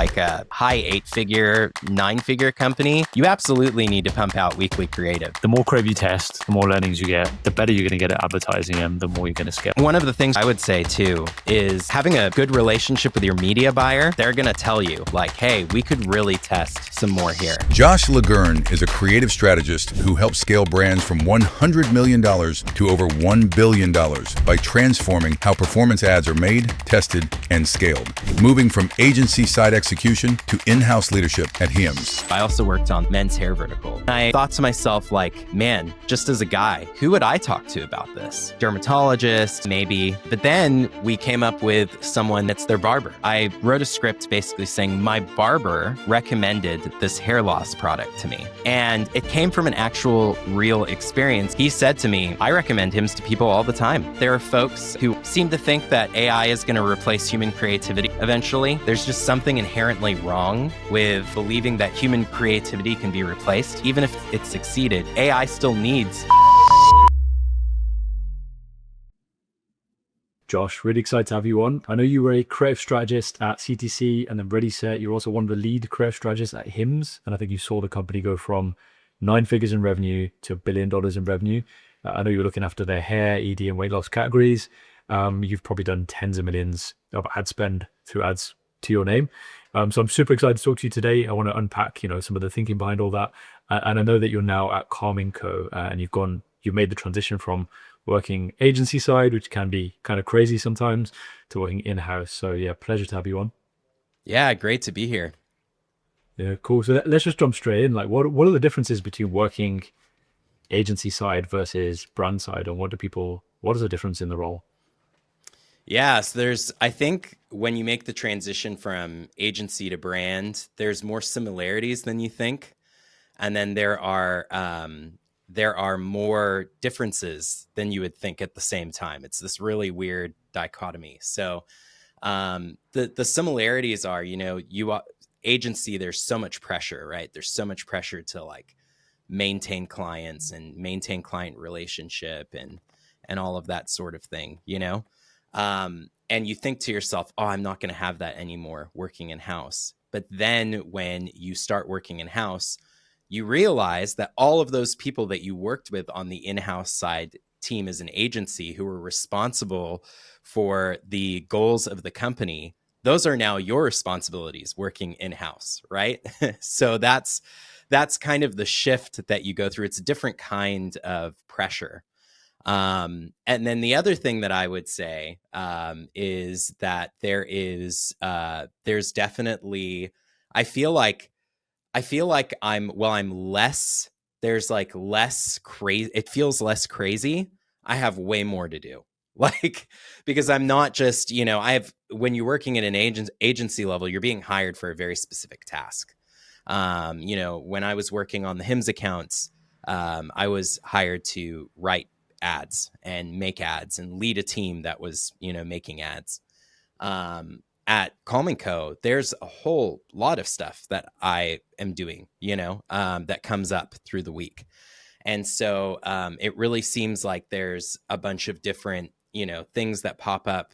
like a high 8-figure, 9-figure company, you absolutely need to pump out weekly creative. The more creative you test, the more learnings you get, the better you're going to get at advertising and the more you're going to scale. One of the things I would say too is having a good relationship with your media buyer. They're going to tell you like, hey, we could really test some more here. Josh LeGuern is a creative strategist who helps scale brands from $100 million to over $1 billion by transforming how performance ads are made, tested, and scaled, moving from agency-side execution to in-house leadership at Hims. I also worked on men's hair vertical. I thought to myself, like, man, just as a guy, who would I talk to about this? Dermatologist, maybe. But then we came up with someone that's their barber. I wrote a script basically saying my barber recommended this hair loss product to me. And it came from an actual real experience. He said to me, I recommend Hims to people all the time. There are folks who seem to think that AI is going to replace human creativity eventually. There's just something inherently wrong with believing that human creativity can be replaced. Even if it succeeded, AI still needs. Josh, really excited to have you on. I know you were a creative strategist at CTC and then ReadySet. You're also one of the lead creative strategists at Hims. And I think you saw the company go from 9 figures in revenue to $1 billion in revenue. I know you're looking after their hair, ED, and weight loss categories. You've probably done tens of millions of ad spend through ads to your name. So I'm super excited to talk to you today. I want to unpack, some of the thinking behind all that. And I know that you're now at Calming Co. And you've made the transition from working agency side, which can be kind of crazy sometimes, to working in-house. So yeah, pleasure to have you on. Yeah, great to be here. Yeah, cool. So let's just jump straight in. Like, what are the differences between working agency side versus brand side, and what is the difference in the role? Yeah, so I think when you make the transition from agency to brand, there's more similarities than you think. And then there are more differences than you would think at the same time. It's this really weird dichotomy. So the similarities are, agency, there's so much pressure, right? There's so much pressure to like maintain clients and maintain client relationship and all of that sort of thing, and you think to yourself, oh, I'm not going to have that anymore working in-house. But then when you start working in-house, you realize that all of those people that you worked with on the in-house side team as an agency who were responsible for the goals of the company, those are now your responsibilities working in-house, right? So that's kind of the shift that you go through. It's a different kind of pressure. And then the other thing that I would say is that there's definitely, I feel like there's like less crazy, it feels less crazy. I have way more to do. Like, because I'm not just, when you're working at an agency level, you're being hired for a very specific task. When I was working on the Hims accounts, I was hired to write ads and make ads and lead a team that was, making ads. At Calming Co., there's a whole lot of stuff that I am doing, that comes up through the week. And so it really seems like there's a bunch of different, things that pop up.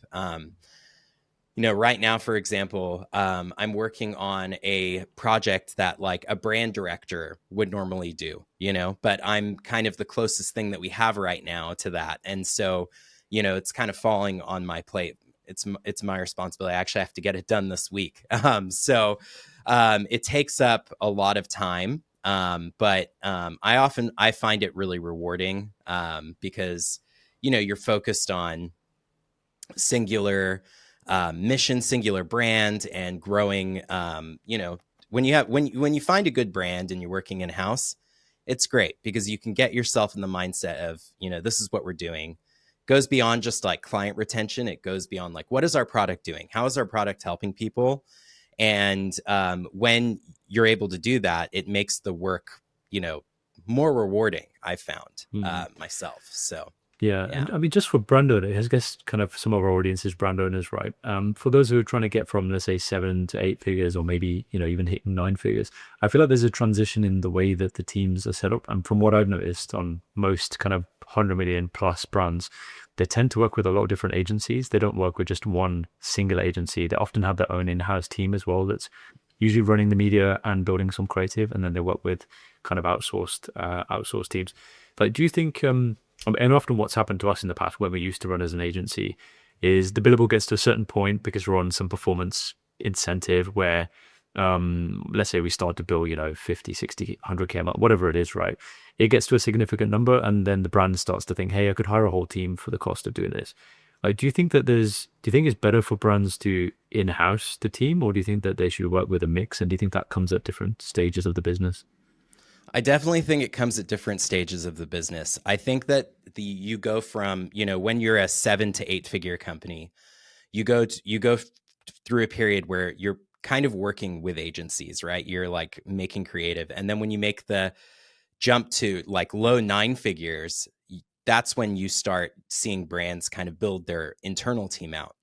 Right now, for example, I'm working on a project that like a brand director would normally do, but I'm kind of the closest thing that we have right now to that. And so, it's kind of falling on my plate. It's my responsibility. I actually have to get it done this week. So it takes up a lot of time. But I find it really rewarding because, you're focused on singular mission, singular brand, and growing. When you find a good brand and you're working in house, it's great because you can get yourself in the mindset of, this is what we're doing. Goes beyond just like client retention. It goes beyond like, what is our product doing? How is our product helping people? And when you're able to do that, it makes the work, more rewarding. I found myself. So Yeah, Yeah. and I mean, just for brand owners, I guess kind of some of our audience is brand owners, right? For those who are trying to get from, let's say, 7 to 8 figures, or maybe even hitting 9 figures, I feel like there's a transition in the way that the teams are set up. And from what I've noticed on most kind of 100 million plus brands, they tend to work with a lot of different agencies. They don't work with just one single agency. They often have their own in-house team as well that's usually running the media and building some creative, and then they work with kind of outsourced teams. Like, do you think and often what's happened to us in the past when we used to run as an agency is the billable gets to a certain point because we're on some performance incentive where let's say we start to bill 50, 60, 100k a month, whatever it is, right? It gets to a significant number, and then the brand starts to think, hey, I could hire a whole team for the cost of doing this. Like, do you think it's better for brands to in-house the team, or do you think that they should work with a mix, and do you think that comes at different stages of the business? I definitely think it comes at different stages of the business. I think that you go from, when you're a 7 to 8 figure company, you go through a period where you're kind of working with agencies, right? You're like making creative. And then when you make the jump to like low 9 figures, that's when you start seeing brands kind of build their internal team out.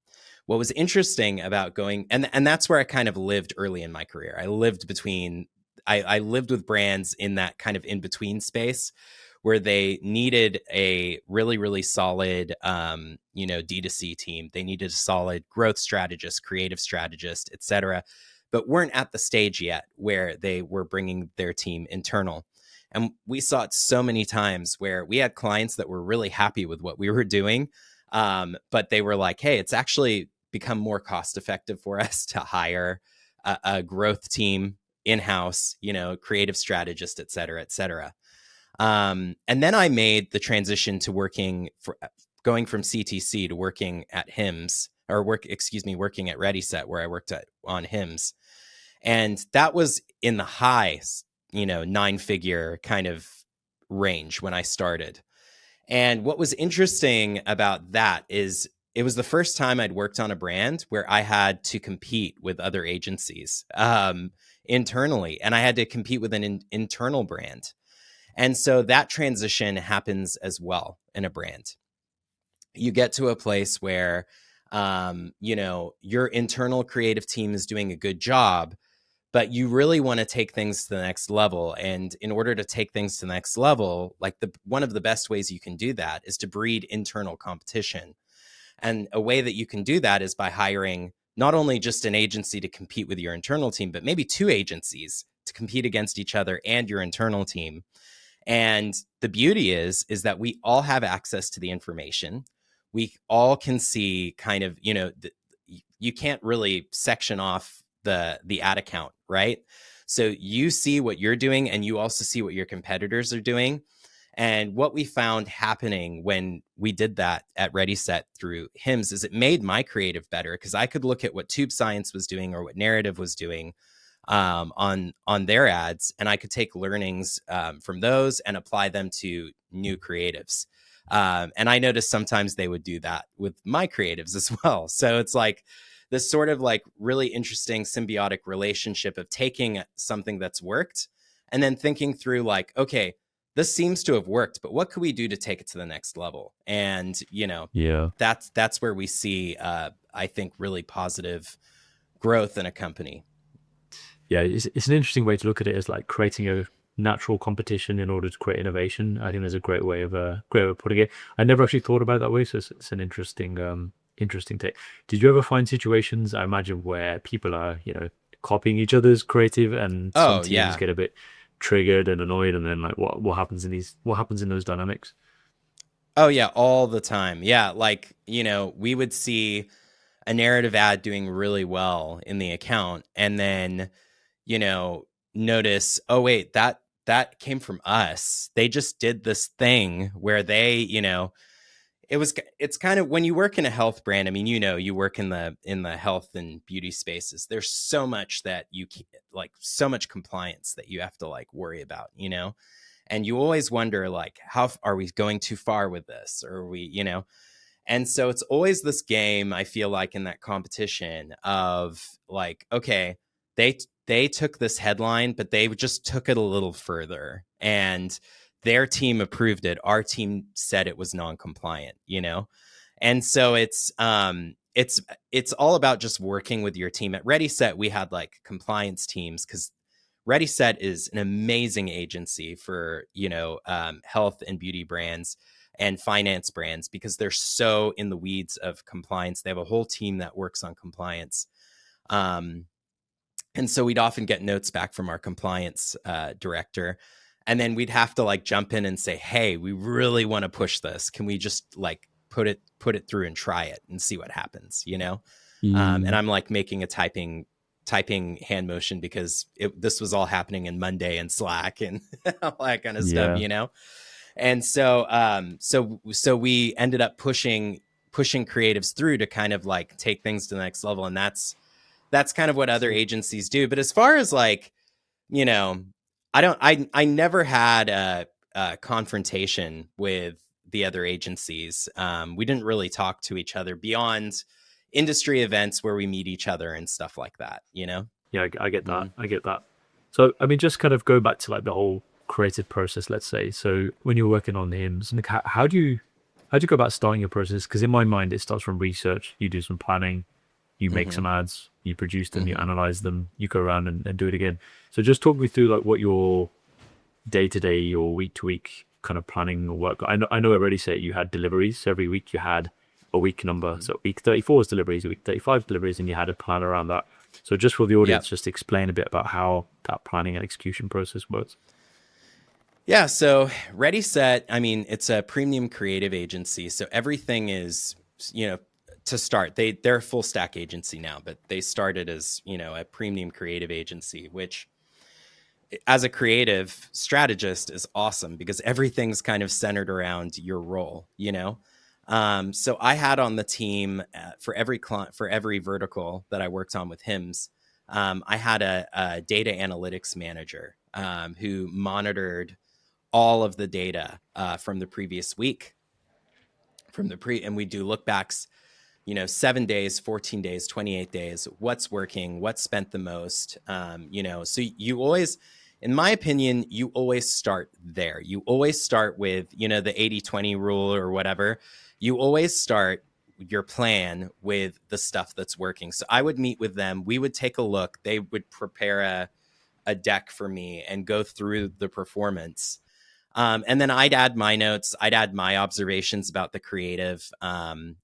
What was interesting about going, and that's where I kind of lived early in my career. I lived with brands in that kind of in between space where they needed a really, really solid, D2C team. They needed a solid growth strategist, creative strategist, et cetera, but weren't at the stage yet where they were bringing their team internal. And we saw it so many times where we had clients that were really happy with what we were doing, but they were like, hey, it's actually become more cost effective for us to hire a growth team in-house, creative strategist, et cetera, et cetera. And then I made the transition to going from CTC to working at HIMS, working at ReadySet, where I worked on HIMS. And that was in the high, 9 figure kind of range when I started. And what was interesting about that is it was the first time I'd worked on a brand where I had to compete with other agencies internally, and I had to compete with an internal brand. And so that transition happens as well in a brand. You get to a place where, your internal creative team is doing a good job, but you really want to take things to the next level. And in order to take things to the next level, like one of the best ways you can do that is to breed internal competition. And a way that you can do that is by hiring not only just an agency to compete with your internal team, but maybe two agencies to compete against each other and your internal team. And the beauty is that we all have access to the information. We all can see kind of, you can't really section off the ad account, right? So you see what you're doing, and you also see what your competitors are doing. And what we found happening when we did that at ReadySet through HIMS is it made my creative better, because I could look at what Tube Science was doing or what Narrative was doing on their ads, and I could take learnings from those and apply them to new creatives. And I noticed sometimes they would do that with my creatives as well. So it's like this sort of like really interesting symbiotic relationship of taking something that's worked and then thinking through like, okay, this seems to have worked, but what could we do to take it to the next level? And, Yeah. that's where we see, I think, really positive growth in a company. Yeah, it's an interesting way to look at it, as like creating a natural competition in order to create innovation. I think there's a great way of putting it. I never actually thought about it that way, so it's an interesting take. Did you ever find situations, I imagine, where people are copying each other's creative, and some Oh, teams yeah. get a bit triggered and annoyed, and then like what happens in those dynamics? Oh, yeah, all the time. Yeah, like, we would see a narrative ad doing really well in the account, and then, you know, notice, oh wait, that came from us. They just did this thing where they, it's kind of when you work in a health brand. I mean, you work in the health and beauty spaces. There's so much that like so much compliance that you have to like worry about, and you always wonder like, how are we going too far with this, or are we, and so it's always this game, I feel like, in that competition of like, okay, they took this headline, but they just took it a little further. And their team approved it. Our team said it was non-compliant, And so it's all about just working with your team. At Ready Set, we had like compliance teams, because Ready Set is an amazing agency for, health and beauty brands and finance brands, because they're so in the weeds of compliance. They have a whole team that works on compliance. And so we'd often get notes back from our compliance director. And then we'd have to like jump in and say, hey, we really want to push this. Can we just like put it through and try it and see what happens, And I'm like making a typing hand motion, because this was all happening in Monday and Slack and all that kind of stuff, And so we ended up pushing creatives through to kind of like take things to the next level. And that's kind of what other agencies do. But as far as like, I never had a confrontation with the other agencies. We didn't really talk to each other beyond industry events where we meet each other and stuff like that, Yeah, I get that. I get that. So, I mean, just kind of go back to like the whole creative process, let's say. So when you're working on hymns, like, how do you go about starting your process? Because in my mind, it starts from research. You do some planning, you make some ads, you produce them, you analyze them, you go around and do it again. So just talk me through like what your day-to-day or week-to-week kind of planning or work. I know already say you had deliveries. So every week you had a week number. So week 34 is deliveries, week 35 deliveries, and you had a plan around that. So just for the audience, just explain a bit about how that planning and execution process works. Yeah, so Ready Set, I mean, it's a premium creative agency. So everything is, to start, they're a full stack agency now, but they started as, a premium creative agency, which as a creative strategist is awesome, because everything's kind of centered around your role, So I had on the team for every client, for every vertical that I worked on with hymns, I had a data analytics manager who monitored all of the data from the previous week, and we do look backs, 7 days, 14 days, 28 days, what's working, what spent the most, so you always, in my opinion, you always start there. You always start with, the 80-20 rule or whatever. You always start your plan with the stuff that's working. So I would meet with them. We would take a look. They would prepare a deck for me and go through the performance. And then I'd add my notes. I'd add my observations about the creative. I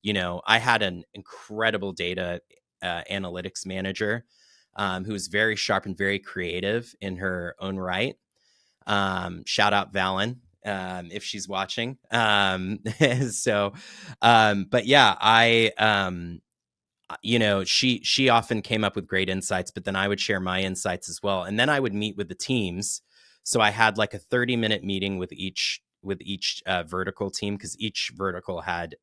had an incredible data analytics manager who was very sharp and very creative in her own right. Shout out Valen if she's watching. But yeah, she often came up with great insights, but then I would share my insights as well. And then I would meet with the teams. So I had like a 30-minute meeting with each vertical team, because each vertical had,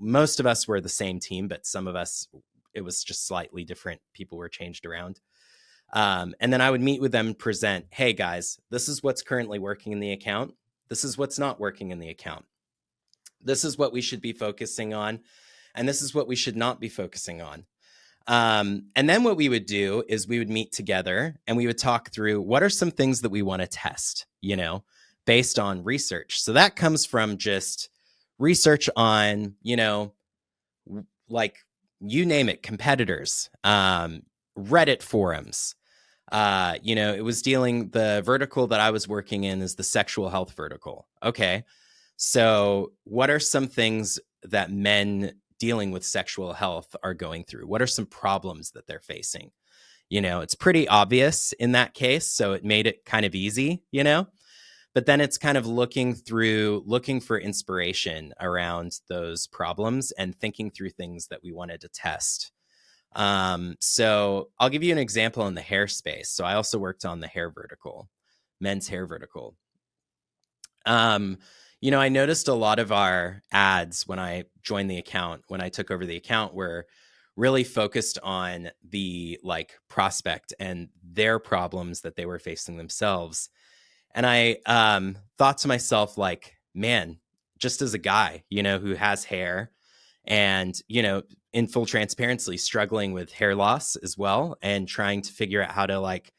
most of us were the same team, but some of us, it was just slightly different. People were changed around. And then I would meet with them and present, hey guys, this is what's currently working in the account. This is what's not working in the account. This is what we should be focusing on. And this is what we should not be focusing on. And then what we would do is we would meet together and we would talk through what are some things that we want to test, based on research. So that comes from just research on, like you name it, competitors, Reddit forums. It was the vertical that I was working in is the sexual health vertical. Okay. So what are some things that men dealing with sexual health are going through? What are some problems that they're facing? It's pretty obvious in that case. So it made it kind of easy, but then it's kind of looking for inspiration around those problems and thinking through things that we wanted to test. So I'll give you an example in the hair space. So I also worked on the hair vertical, men's hair vertical. I noticed a lot of our ads when I joined the account, when I took over the account, were really focused on the like prospect and their problems that they were facing themselves. And I thought to myself, like, man, just as a guy, who has hair and, in full transparency, struggling with hair loss as well, and trying to figure out how to like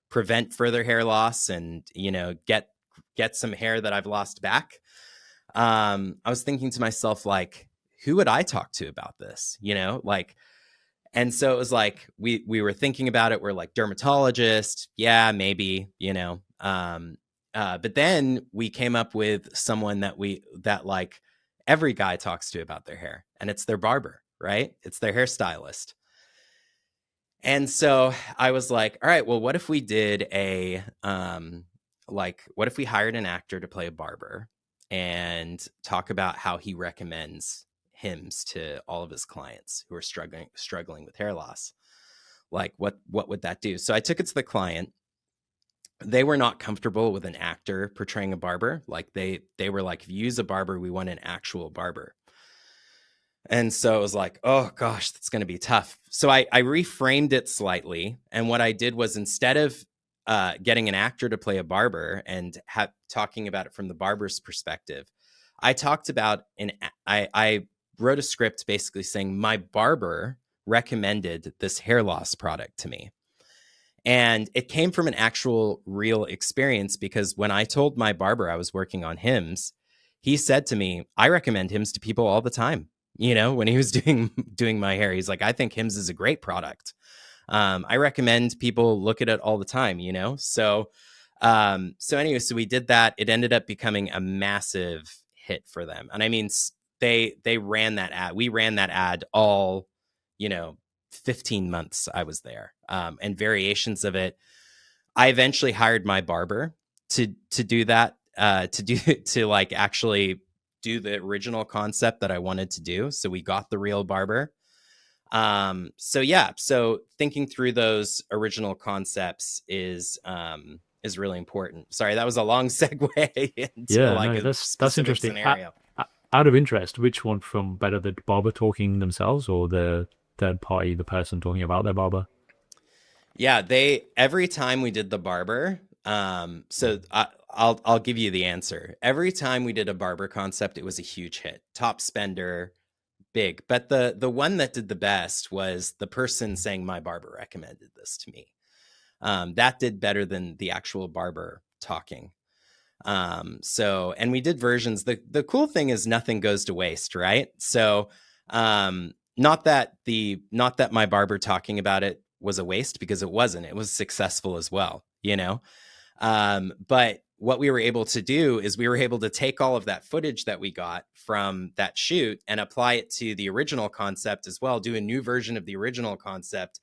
prevent further hair loss and, get get some hair that I've lost back, I was thinking to myself, like, who would I talk to about this? Like, and so it was like, we were thinking about it. We're like, dermatologist. Yeah, maybe, but then we came up with someone that like every guy talks to about their hair, and it's their barber, right? It's their hairstylist. And so I was like, all right, well, what if we did what if we hired an actor to play a barber and talk about how he recommends hymns to all of his clients who are struggling with hair loss? Like, what would that do? So I took it to the client. They were not comfortable with an actor portraying a barber. Like, they were like, if you use a barber, we want an actual barber. And so it was like, oh gosh, that's going to be tough. So I reframed it slightly. And what I did was, instead of getting an actor to play a barber and talking about it from the barber's perspective, I talked about I wrote a script basically saying my barber recommended this hair loss product to me. And it came from an actual real experience, because when I told my barber I was working on hymns, he said to me, I recommend hymns to people all the time. When he was doing my hair, he's like, I think hymns is a great product. I recommend people look at it all the time, So anyway, so we did that. It ended up becoming a massive hit for them. And I mean, they ran that ad. We ran that ad all, 15 months I was there, and variations of it. I eventually hired my barber to do that, to like actually do the original concept that I wanted to do. So we got the real barber. So thinking through those original concepts is really important. Sorry, that was a long segue into Yeah, like no, a that's specific interesting. scenario. Out of interest, which one from better, the barber talking themselves or the third party, the person talking about their barber? Yeah, every time we did the barber, I'll give you the answer. Every time we did a barber concept, it was a huge hit, top spender, big. But the one that did the best was the person saying my barber recommended this to me. That did better than the actual barber talking. And we did versions. The cool thing is nothing goes to waste, right? So, not that my barber talking about it was a waste, because it wasn't. It was successful as well, But what we were able to do is we were able to take all of that footage that we got from that shoot and apply it to the original concept as well, do a new version of the original concept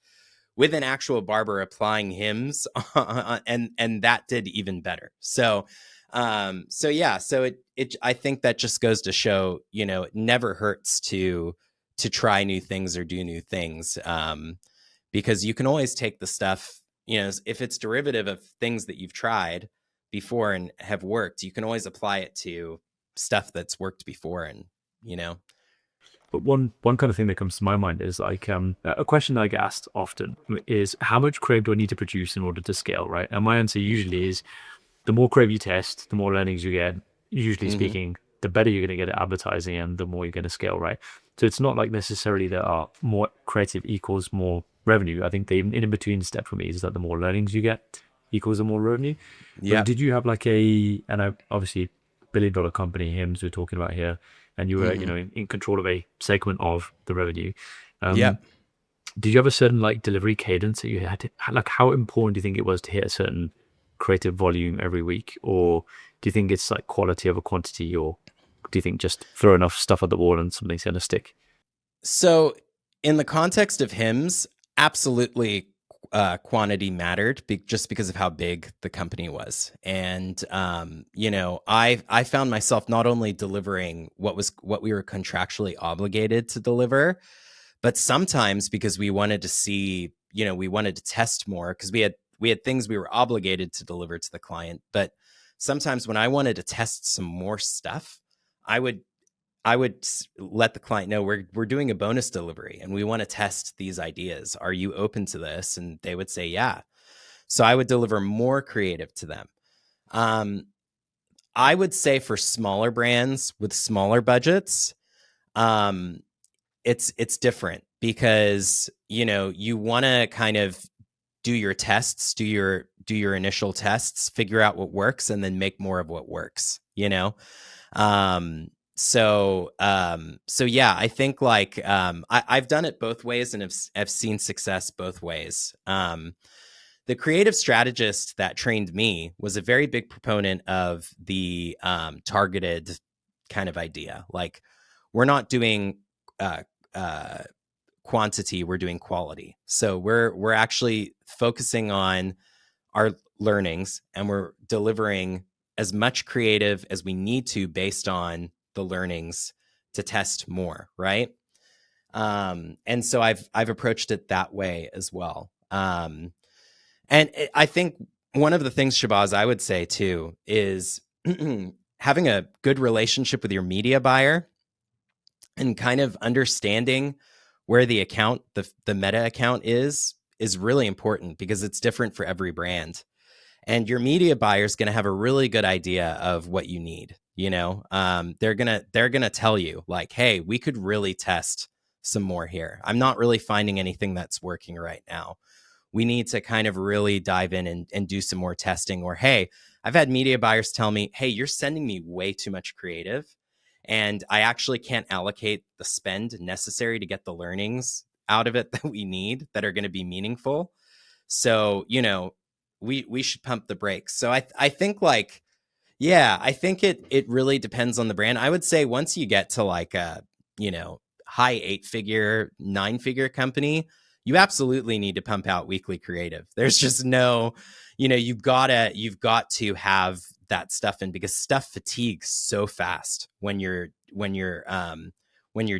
with an actual barber applying hymns, and that did even better. So I think that just goes to show, it never hurts to try new things or do new things, because you can always take the stuff, if it's derivative of things that you've tried before and have worked, you can always apply it to stuff that's worked before, and But one kind of thing that comes to my mind is like a question that I get asked often is, how much crave do I need to produce in order to scale, right? And my answer usually is, the more crave you test, the more learnings you get, usually speaking, the better you're going to get at advertising and the more you're going to scale, right? So it's not like necessarily that more creative equals more revenue. I think the in between step for me is that the more learnings you get equals the more revenue. Yeah. But did you have like obviously billion-dollar company, Hims, we're talking about here, and you were, in control of a segment of the revenue. Did you have a certain like delivery cadence that you had to, like, how important do you think it was to hit a certain creative volume every week? Or do you think it's like quality over quantity? Or do you think just throw enough stuff at the wall and something's going to stick? So in the context of hymns, absolutely, quantity mattered, just because of how big the company was. And, I found myself not only delivering what we were contractually obligated to deliver, but sometimes because we wanted to see, we wanted to test more, because we had things we were obligated to deliver to the client. But sometimes when I wanted to test some more stuff, I would let the client know, we're doing a bonus delivery and we want to test these ideas. Are you open to this? And they would say, yeah. So I would deliver more creative to them. I would say for smaller brands with smaller budgets, it's different, because, you want to kind of do your tests, do do your initial tests, figure out what works, and then make more of what works, you know? So yeah, I think like, I've done it both ways and have seen success both ways. The creative strategist that trained me was a very big proponent of the targeted kind of idea. Like, we're not doing quantity, we're doing quality. So we're actually focusing on our learnings, and we're delivering as much creative as we need to based on the learnings to test more, right? And so I've approached it that way as well. I think one of the things, Shabazz, I would say too, is having a good relationship with your media buyer and kind of understanding where the account, the meta account is really important, because it's different for every brand. And your media buyer is going to have a really good idea of what you need. You know, they're gonna tell you like, hey, we could really test some more here. I'm not really finding anything that's working right now. We need to kind of really dive in and do some more testing. Or, hey, I've had media buyers tell me, hey, you're sending me way too much creative, and I actually can't allocate the spend necessary to get the learnings out of it that we need, that are going to be meaningful. So, you know, we should pump the brakes. So I think like, yeah, I think it really depends on the brand. I would say once you get to like a, you know, high 8-figure, 9-figure company, you absolutely need to pump out weekly creative. There's just no, you know, you've got to have that stuff in, because stuff fatigues so fast when you're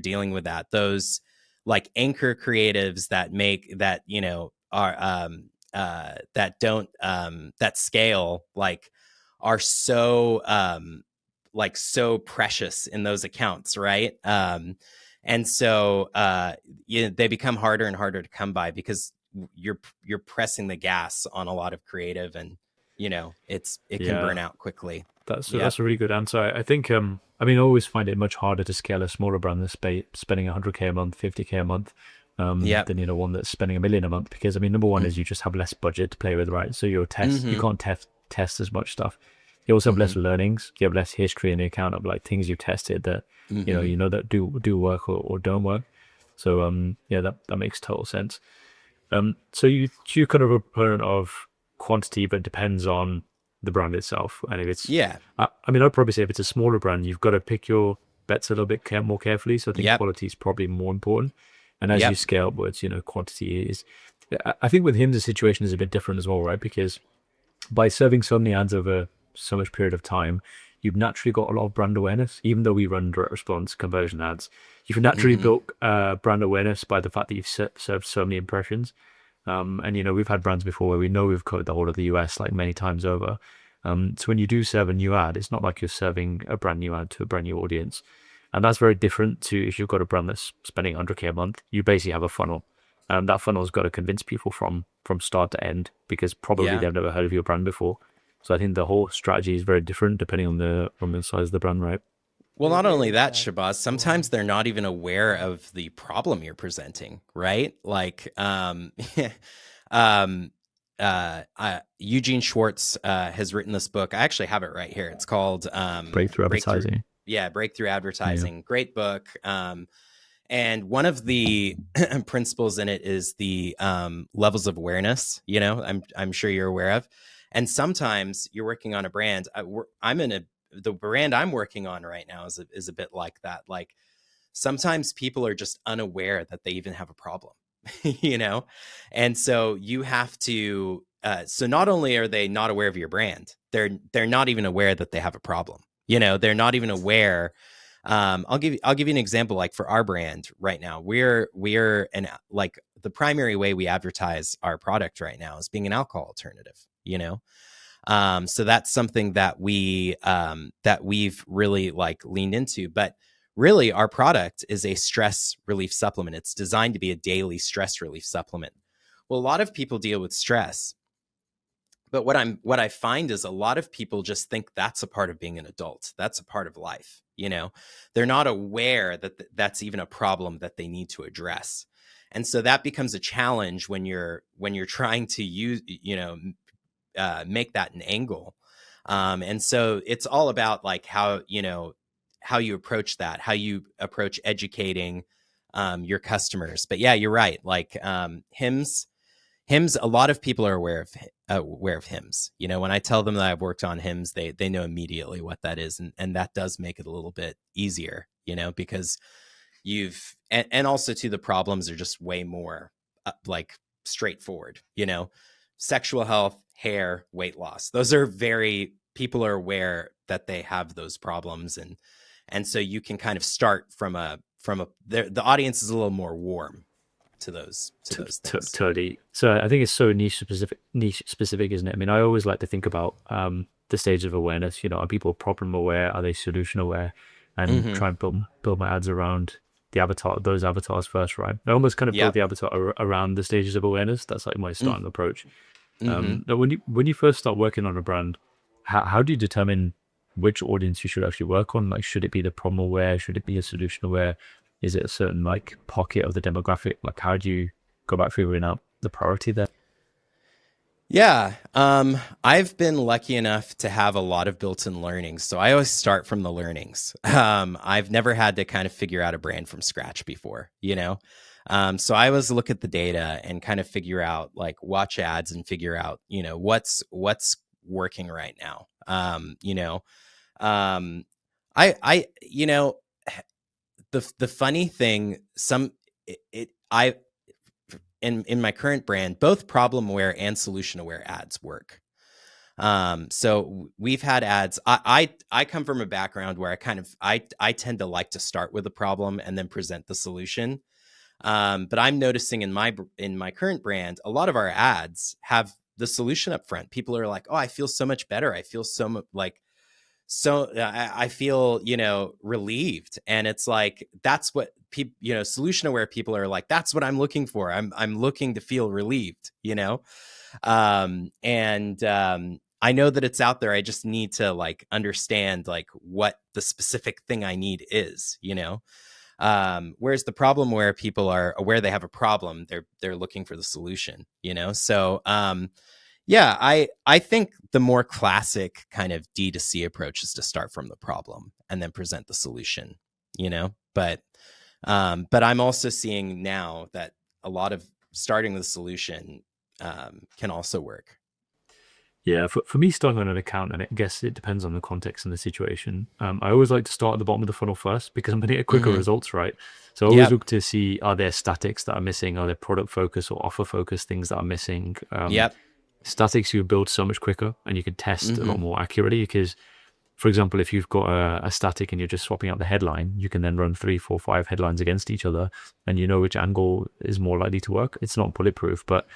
dealing with that. Those like anchor creatives that make that, you know, are that don't that scale, like, are so like so precious in those accounts, right? And so they become harder and harder to come by, because you're pressing the gas on a lot of creative, and you know it can burn out quickly. That's a really good answer. I think I mean, I always find it much harder to scale a smaller brand that's spending 100K a month, 50K a month, than, you know, one that's spending $1 million a month, because I mean, number one is you just have less budget to play with, right? So your test you can't test as much stuff. You also have less learnings. You have less history in the account of like things you've tested that you know that do work or don't work. So yeah, that makes total sense. So you're kind of a proponent of quantity, but it depends on the brand itself. And if it's I mean, I'd probably say if it's a smaller brand, you've got to pick your bets a little bit more carefully. So I think quality is probably more important. And as you scale upwards, you know, quantity is. I think with him the situation is a bit different as well, right? Because by serving so many ads over so much period of time, you've naturally got a lot of brand awareness. Even though we run direct response conversion ads, you've naturally built brand awareness by the fact that you've served so many impressions. And you know, we've had brands before where we know we've covered the whole of the US like many times over. So when you do serve a new ad, it's not like you're serving a brand new ad to a brand new audience. And that's very different to if you've got a brand that's spending 100K a month. You basically have a funnel. That funnel's got to convince people from start to end, because probably they've never heard of your brand before. So I think the whole strategy is very different depending on the size of the brand, right? Well, not only that, Shabazz, sometimes they're not even aware of the problem you're presenting, right? Like, Eugene Schwartz has written this book. I actually have it right here. It's called Breakthrough Advertising. Breakthrough Advertising. Yeah. Great book. And one of the principles in it is the levels of awareness. You know, I'm sure you're aware of. And sometimes you're working on a brand. The brand I'm working on right now is a bit like that. Like, sometimes people are just unaware that they even have a problem, you know? And so you have to, so not only are they not aware of your brand, they're not even aware that they have a problem. You know, they're not even aware. I'll give you an example. Like for our brand right now, we're like the primary way we advertise our product right now is being an alcohol alternative, you know? So that's something that we've really like leaned into, but really our product is a stress relief supplement. It's designed to be a daily stress relief supplement. Well, a lot of people deal with stress, but what I find is a lot of people just think that's a part of being an adult. That's a part of life. You know, they're not aware that that's even a problem that they need to address. And so that becomes a challenge when you're trying to use, you know, make that an angle. And so it's all about like how you approach that, how you approach educating your customers. But yeah, you're right. Like hymns, a lot of people are aware of hymns. When I tell them that I've worked on hymns, they know immediately what that is, and that does make it a little bit easier, because and also too, the problems are just way more like straightforward. Sexual health, hair, weight loss, those are people are aware that they have those problems, and so you can kind of start from the audience is a little more warm to those things. Totally. So I think it's so niche specific, isn't it? I mean, I always like to think about the stage of awareness. Are people problem aware? Are they solution aware? And try and build my ads around those avatars first, right? I almost kind of build the avatar around the stages of awareness. That's like my starting approach. Now when you first start working on a brand, how do you determine which audience you should actually work on? Like, should it be the problem aware? Should it be a solution aware? Is it a certain like pocket of the demographic? Like, how do you go about figuring out the priority there? Yeah. I've been lucky enough to have a lot of built-in learnings. So I always start from the learnings. I've never had to kind of figure out a brand from scratch before, so I always look at the data and kind of figure out, like, watch ads and figure out, what's working right now. The funny thing, in my current brand, both problem aware and solution aware ads work. So we've had ads. I come from a background where I tend to like to start with the problem and then present the solution. But I'm noticing in my current brand, a lot of our ads have the solution up front. People are like, "Oh, I feel so much better. I feel I feel, relieved." And it's like, that's what people, solution aware people are like, that's what I'm looking for. I'm looking to feel relieved, I know that it's out there. I just need to like understand like what the specific thing I need is, whereas the problem where people are aware they have a problem, they're looking for the solution, So, yeah, I think the more classic kind of D2C approach is to start from the problem and then present the solution, But I'm also seeing now that a lot of starting with the solution can also work. Yeah, for me, starting on an account, and I guess it depends on the context and the situation. I always like to start at the bottom of the funnel first because I'm going to get quicker results, right? So I always look to see, are there statics that are missing? Are there product focus or offer focus things that are missing? Statics you build so much quicker and you can test a lot more accurately because, for example, if you've got a static and you're just swapping out the headline, you can then run 3, 4, 5 headlines against each other and you know which angle is more likely to work. It's not bulletproof, but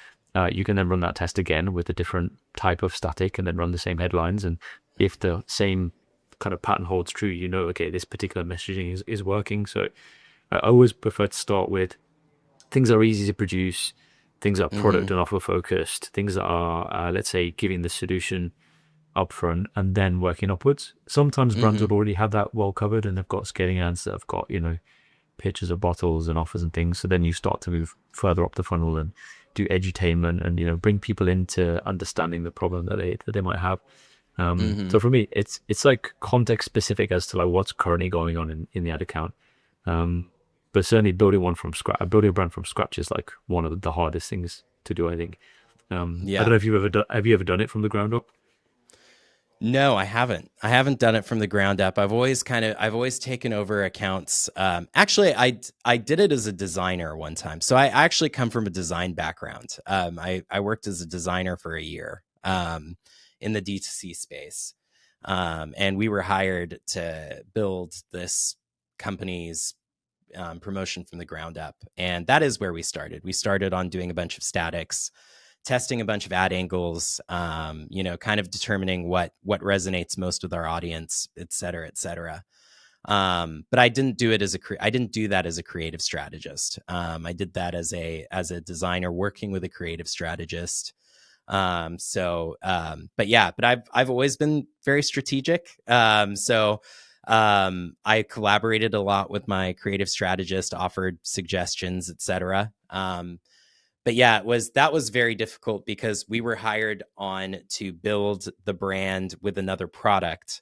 you can then run that test again with a different type of static and then run the same headlines. And if the same kind of pattern holds true, okay, this particular messaging is working. So I always prefer to start with things that are easy to produce, things that are product and offer focused, things that are, let's say, giving the solution upfront and then working upwards. Sometimes brands would already have that well covered and they've got scaling ads that have got, pictures of bottles and offers and things. So then you start to move further up the funnel and do edutainment and, bring people into understanding the problem that they might have. So for me, it's like context specific as to like what's currently going on in the ad account. But certainly building a brand from scratch is like one of the hardest things to do, I think. I don't know if have you ever done it from the ground up? No, I haven't. I haven't done it from the ground up. I've always taken over accounts. Actually, I did it as a designer one time. So I actually come from a design background. I worked as a designer for a year in the D2C space. And we were hired to build this company's promotion from the ground up. And that is where we started. We started on doing a bunch of statics, testing a bunch of ad angles, kind of determining what resonates most with our audience, et cetera, et cetera. But I didn't do it I didn't do that as a creative strategist. I did that as a designer working with a creative strategist. But I've always been very strategic. I collaborated a lot with my creative strategist, offered suggestions, et cetera. but yeah, that was very difficult because we were hired on to build the brand with another product.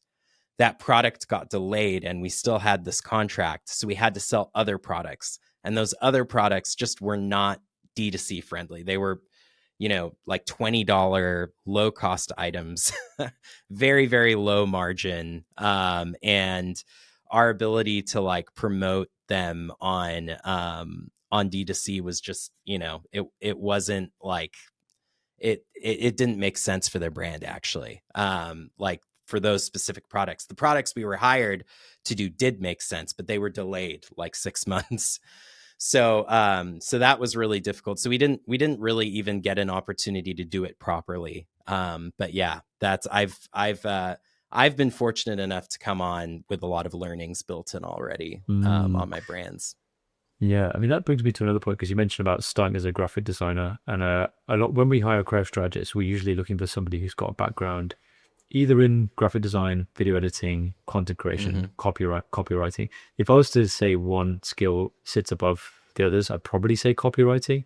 That product got delayed and we still had this contract. So we had to sell other products. And those other products just were not D2C friendly. They were, like $20 low cost items, very, very low margin. And our ability to like promote them on D2C was just, it wasn't like, it didn't make sense for their brand actually. Like for those specific products, the products we were hired to do did make sense, but they were delayed like 6 months. So that was really difficult. So we didn't really even get an opportunity to do it properly. But yeah, I've been fortunate enough to come on with a lot of learnings built in already on my brands. Yeah, I mean that brings me to another point because you mentioned about starting as a graphic designer, and a lot when we hire creative strategists, we're usually looking for somebody who's got a background either in graphic design, video editing, content creation, copywriting. If I was to say one skill sits above the others, I'd probably say copywriting.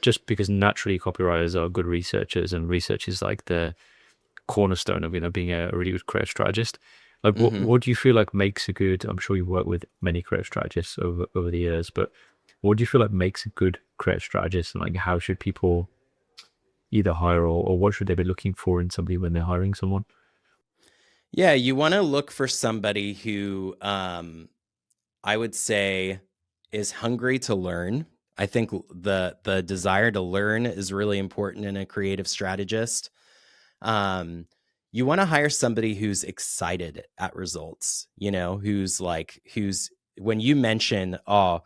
Just because naturally copywriters are good researchers, and research is like the cornerstone of being a really good creative strategist. Like what do you feel like makes a good, I'm sure you've worked with many creative strategists over the years, but what do you feel like makes a good creative strategist, and like how should people either hire or what should they be looking for in somebody when they're hiring someone? Yeah, you want to look for somebody who I would say is hungry to learn. I think the desire to learn is really important in a creative strategist. You want to hire somebody who's excited at results, who's when you mention, oh,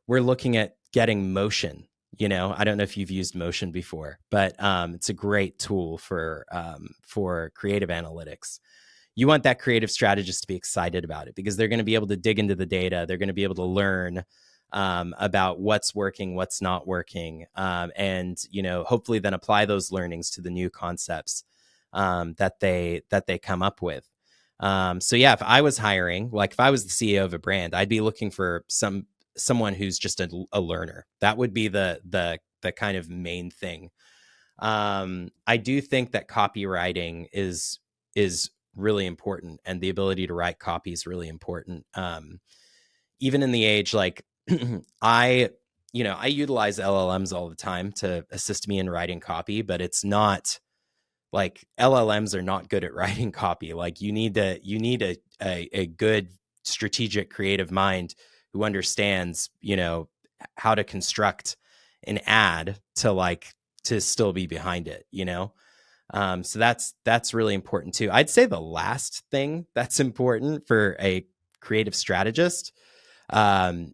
we're looking at getting motion, I don't know if you've used motion before, but it's a great tool for creative analytics. You want that creative strategist to be excited about it because they're going to be able to dig into the data. They're going to be able to learn about what's working, what's not working, and hopefully then apply those learnings to the new concepts that they come up with. So yeah, if I was hiring, like if I was the CEO of a brand, I'd be looking for someone who's just a learner. That would be the kind of main thing. I do think that copywriting is really important, and the ability to write copy is really important. Even in the age like I utilize LLMs all the time to assist me in writing copy, but it's not like LLMs are not good at writing copy. Like you need a good strategic creative mind who understands, how to construct an ad to still be behind it, so that's really important too. I'd say the last thing that's important for a creative strategist, is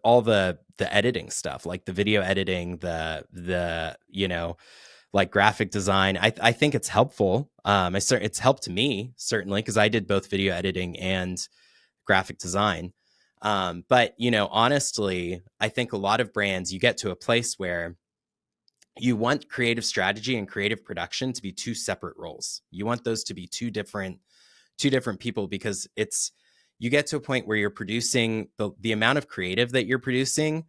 all the editing stuff, like the video editing, the like graphic design. I think it's helpful. It's helped me certainly because I did both video editing and graphic design. But honestly, I think a lot of brands, you get to a place where you want creative strategy and creative production to be two separate roles. You want those to be two different people, because you get to a point where you're producing the amount of creative that you're producing,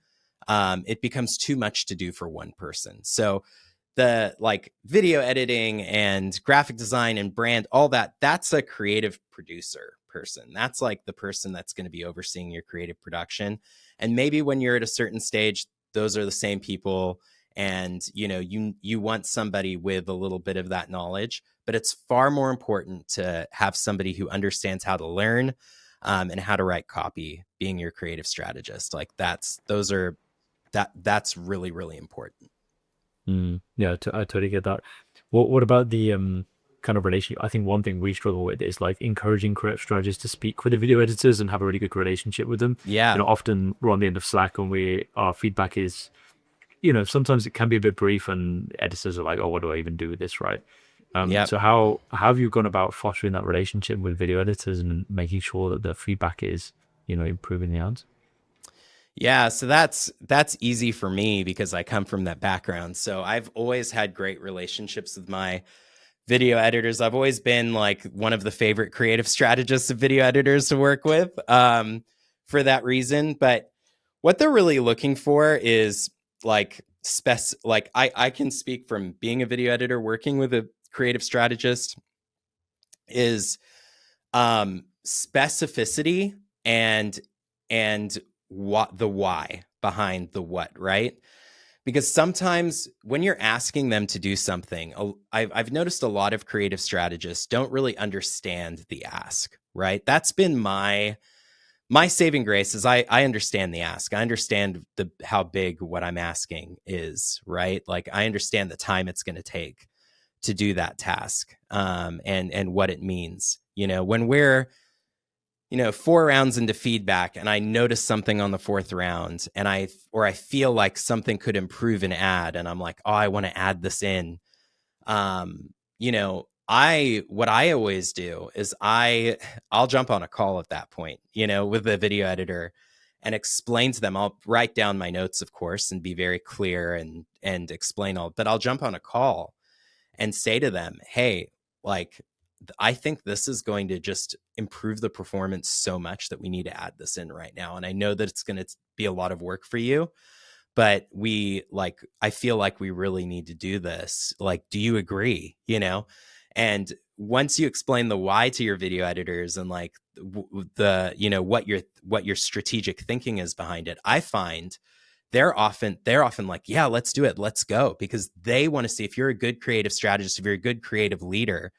it becomes too much to do for one person. So the video editing and graphic design and brand, all that's a creative producer person. That's like the person that's going to be overseeing your creative production. And maybe when you're at a certain stage, those are the same people. And, you want somebody with a little bit of that knowledge, but it's far more important to have somebody who understands how to learn and how to write copy being your creative strategist. Like that's really, really important. Yeah, I totally get that. What about the kind of relationship? I think one thing we struggle with is like encouraging creative strategists to speak with the video editors and have a really good relationship with them. Yeah. Often we're on the end of Slack and our feedback is, sometimes it can be a bit brief and editors are like, oh, what do I even do with this, right? So how have you gone about fostering that relationship with video editors and making sure that the feedback is, improving the ads? Yeah, so that's easy for me because I come from that background. So I've always had great relationships with my video editors. I've always been like one of the favorite creative strategists of video editors to work with. for that reason. But what they're really looking for is like I can speak from being a video editor, working with a creative strategist, is specificity and what the why behind the what, right? Because sometimes when you're asking them to do something, I've noticed a lot of creative strategists don't really understand the ask, right? That's been my saving grace is I understand the ask. I understand how big what I'm asking is, right? Like I understand the time it's going to take to do that task, and what it means. When we're 4 rounds into feedback and I notice something on the 4th round and I feel like something could improve an ad and I'm like, oh, I want to add this in. What I always do is I'll jump on a call at that point, with the video editor and explain to them. I'll write down my notes, of course, and be very clear and explain all, but I'll jump on a call and say to them, hey, like, I think this is going to just improve the performance so much that we need to add this in right now. And I know that it's going to be a lot of work for you, but I feel like we really need to do this. Like, do you agree? And once you explain the why to your video editors and like what your strategic thinking is behind it, I find they're often like, yeah, let's do it. Let's go. Because they want to see if you're a good creative strategist, if you're a good creative leader,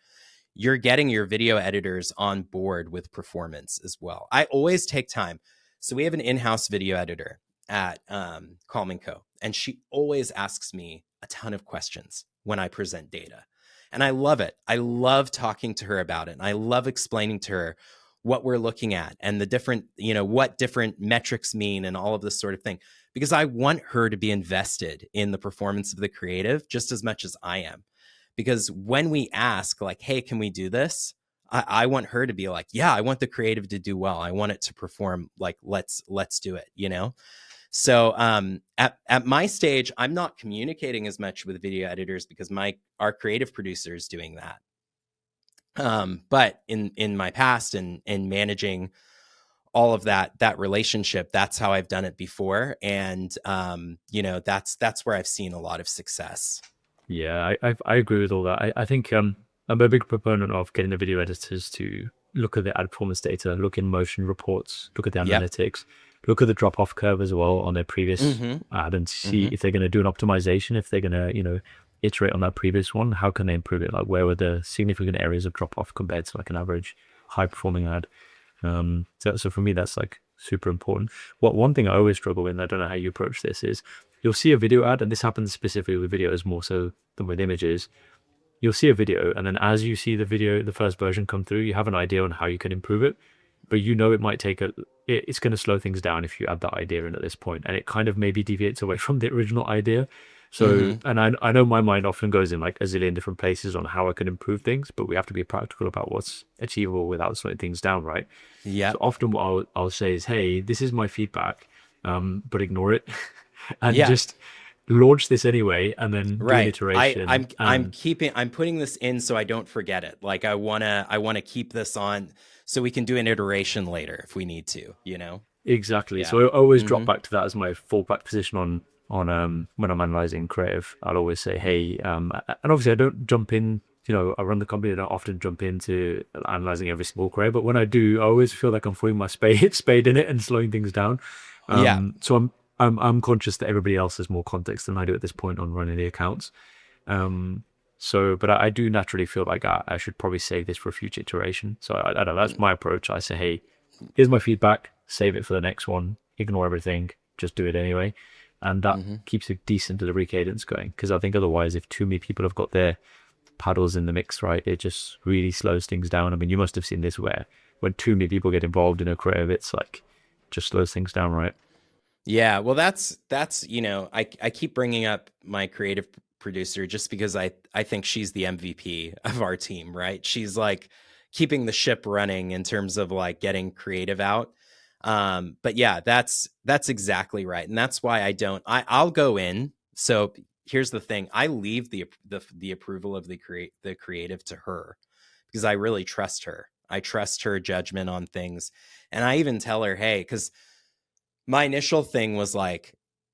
you're getting your video editors on board with performance as well. I always take time. So we have an in-house video editor at Calm & Co. And she always asks me a ton of questions when I present data. And I love it. I love talking to her about it. And I love explaining to her what we're looking at and the different, what different metrics mean and all of this sort of thing. Because I want her to be invested in the performance of the creative just as much as I am. Because when we ask like, hey, can we do this? I want her to be like, yeah, I want the creative to do well. I want it to perform, like, let's do it, So at my stage, I'm not communicating as much with video editors because our creative producer is doing that. But in my past and managing all of that relationship, that's how I've done it before. And, that's where I've seen a lot of success. Yeah, I agree with all that. I think I'm a big proponent of getting the video editors to look at the ad performance data, look in motion reports, look at the analytics, look at the drop-off curve as well on their previous ad, and see if they're going to do an optimization, if they're going to, iterate on that previous one, how can they improve it? Like, where were the significant areas of drop-off compared to like an average high-performing ad? So for me, that's like super important. One thing I always struggle with, and I don't know how you approach this, is you'll see a video ad, and this happens specifically with videos more so than with images. You'll see a video, and then as you see the video, the first version come through, you have an idea on how you can improve it, but it might take it's going to slow things down if you add that idea in at this point, and it kind of maybe deviates away from the original idea. So, and I know my mind often goes in like a zillion different places on how I can improve things, but we have to be practical about what's achievable without slowing things down, right? Yeah. So often what I'll say is, hey, this is my feedback, but ignore it and just launch this anyway, and then do an iteration. I'm putting this in so I don't forget it. Like I wanna keep this on so we can do an iteration later if we need to, Exactly. Yeah. So I always drop back to that as my fallback position on when I'm analyzing creative. I'll always say, hey, and obviously I don't jump in, I run the company, I don't often jump into analyzing every small creative, but when I do, I always feel like I'm throwing my spade in it and slowing things down. So I'm conscious that everybody else has more context than I do at this point on running the accounts. But I do naturally feel like I should probably save this for a future iteration. So I don't know, that's my approach. I say, hey, here's my feedback, save it for the next one, ignore everything, just do it anyway. And that keeps a decent delivery cadence going. Because I think otherwise, if too many people have got their paddles in the mix, right, it just really slows things down. I mean, you must have seen this where when too many people get involved in a creative, it's like just slows things down, right? Yeah, well, that's I keep bringing up my creative producer just because I think she's the MVP of our team, right? She's like keeping the ship running in terms of like getting creative out. But yeah, that's exactly right, and that's why I'll go in. So here's the thing: I leave the approval of the creative to her because I really trust her. I trust her judgment on things. And I even tell her, hey, because my initial thing was like,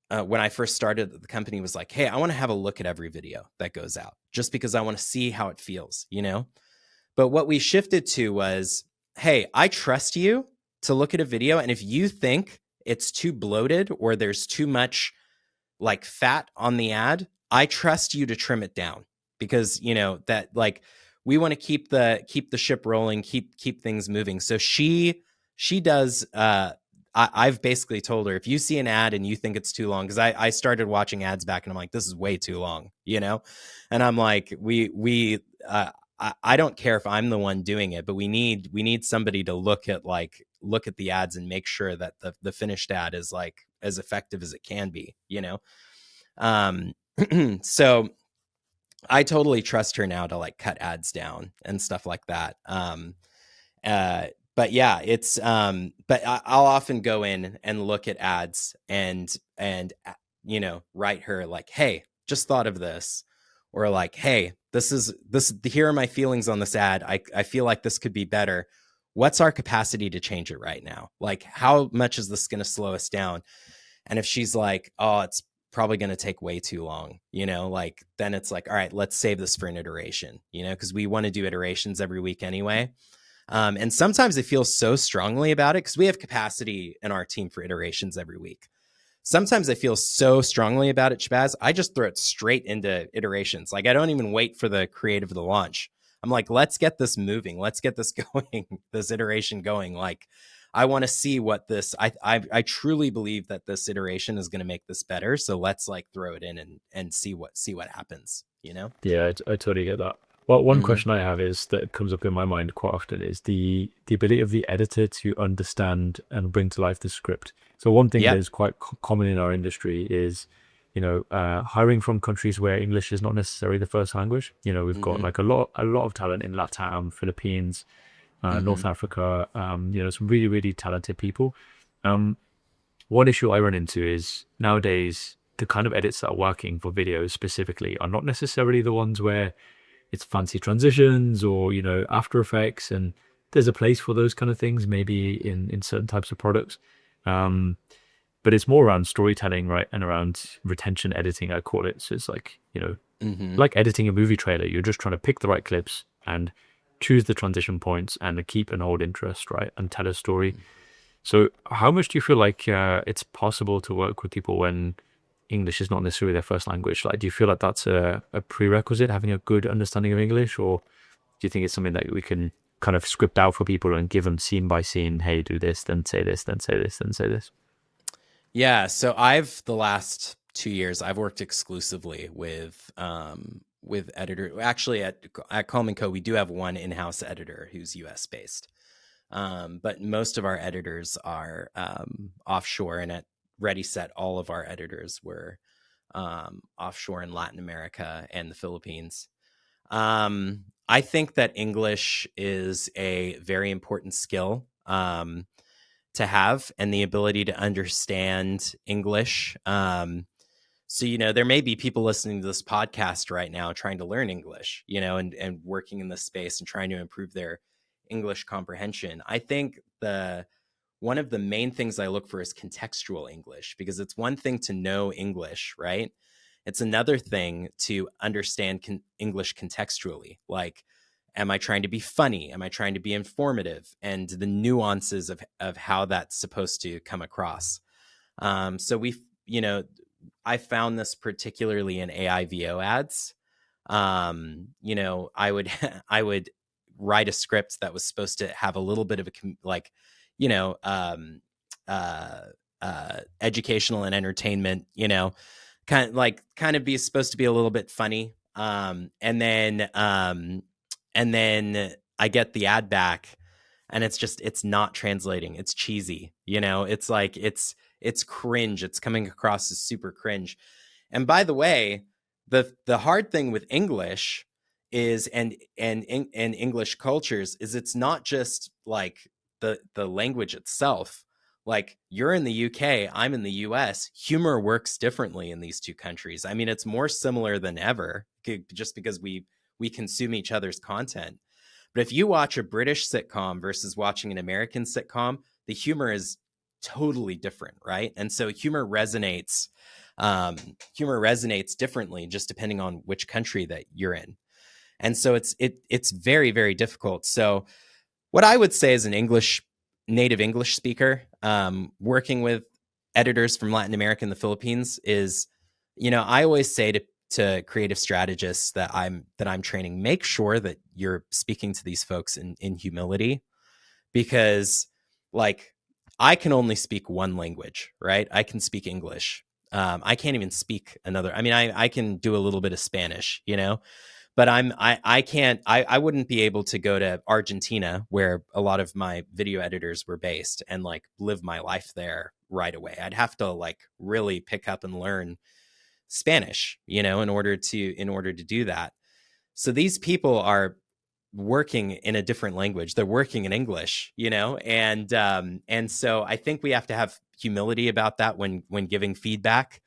when I first started the company was like, hey, I want to have a look at every video that goes out just because I want to see how it feels, you know? But what we shifted to was, hey, I trust you to look at a video. And if you think it's too bloated or there's too much like fat on the ad, I trust you to trim it down because, you know, that like we want to keep the ship rolling, keep things moving. So she does, I've basically told her, if you see an ad and you think it's too long, because I started watching ads back and I'm like, this is way too long, you know? And I'm like, I don't care if I'm the one doing it, but we need somebody to look at the ads and make sure that the finished ad is like as effective as it can be, you know? So I totally trust her now to like cut ads down and stuff like that. But yeah, it's, but I'll often go in and look at ads and, you know, write her like, hey, just thought of this, or like, hey, here are my feelings on this ad. I feel like this could be better. What's our capacity to change it right now? Like, how much is this going to slow us down? And if she's like, oh, it's probably going to take way too long, you know, like, then it's like, all right, let's save this for an iteration, you know, because we want to do iterations every week anyway. And sometimes I feel so strongly about it because we have capacity in our team for iterations every week. Sometimes I feel so strongly about it, Shabazz, I just throw it straight into iterations. Like, I don't even wait for the creative of the launch. I'm like, let's get this moving. Let's get this going, this iteration going. Like, I want to see what this, I truly believe that this iteration is going to make this better. So let's like throw it in and see what happens, you know? Yeah, I totally get that. Well, one Mm-hmm. question I have is that comes up in my mind quite often is the ability of the editor to understand and bring to life the script. So one thing that Yep. is quite common in our industry is, hiring from countries where English is not necessarily the first language. We've got Mm-hmm. like a lot of talent in LATAM, Philippines, Mm-hmm. North Africa. Some really really talented people. Um, One issue I run into is nowadays the kind of edits that are working for videos specifically are not necessarily the ones where it's fancy transitions or After Effects, and there's a place for those kind of things maybe in certain types of products, but it's more around storytelling, right, and around retention editing, I call it. So it's like Mm-hmm. like editing a movie trailer. You're just trying to pick the right clips and choose the transition points and keep and hold interest, right, and tell a story. So how much do you feel like it's possible to work with people when English is not necessarily their first language? Like, do you feel like that's a prerequisite, having a good understanding of English, or do you think it's something that we can kind of script out for people and give them scene by scene? Hey, do this, then say this, then say this, then say this. Yeah. So the last 2 years, I've worked exclusively with editor. Actually, at Coleman Co, we do have one in-house editor who's US based. But most of our editors are offshore, and at Ready Set, all of our editors were offshore in Latin America and the Philippines. I think that English is a very important skill to have, and the ability to understand English. So, there may be people listening to this podcast right now trying to learn English, and working in this space and trying to improve their English comprehension. I think one of the main things I look for is contextual English, because it's one thing to know English, right? It's another thing to understand English contextually. Like, am I trying to be funny? Am I trying to be informative? And the nuances of how that's supposed to come across. So I found this particularly in AI VO ads. I would I would write a script that was supposed to have a little bit of you know, um, uh, educational and entertainment, kind of be supposed to be a little bit funny. And then I get the ad back, and it's not translating. It's cheesy, it's like, it's cringe. It's coming across as super cringe. And by the way, the hard thing with English is, and English cultures, is it's not just like the language itself. Like, you're in the UK, I'm in the US. Humor works differently in these two countries. I mean, it's more similar than ever, just because we consume each other's content. But if you watch a British sitcom versus watching an American sitcom, the humor is totally different, right? And so humor resonates differently just depending on which country that you're in. And so it's very, very difficult. So what I would say as an native English speaker, working with editors from Latin America and the Philippines is, I always say to creative strategists that I'm training, make sure that you're speaking to these folks in humility, because like I can only speak one language, right? I can speak English. I can't even speak another. I mean, I can do a little bit of Spanish, but I wouldn't be able to go to Argentina, where a lot of my video editors were based, and like live my life there right away. I'd have to like really pick up and learn Spanish, in order to do that. So these people are working in a different language. They're working in English, and so I think we have to have humility about that when giving feedback.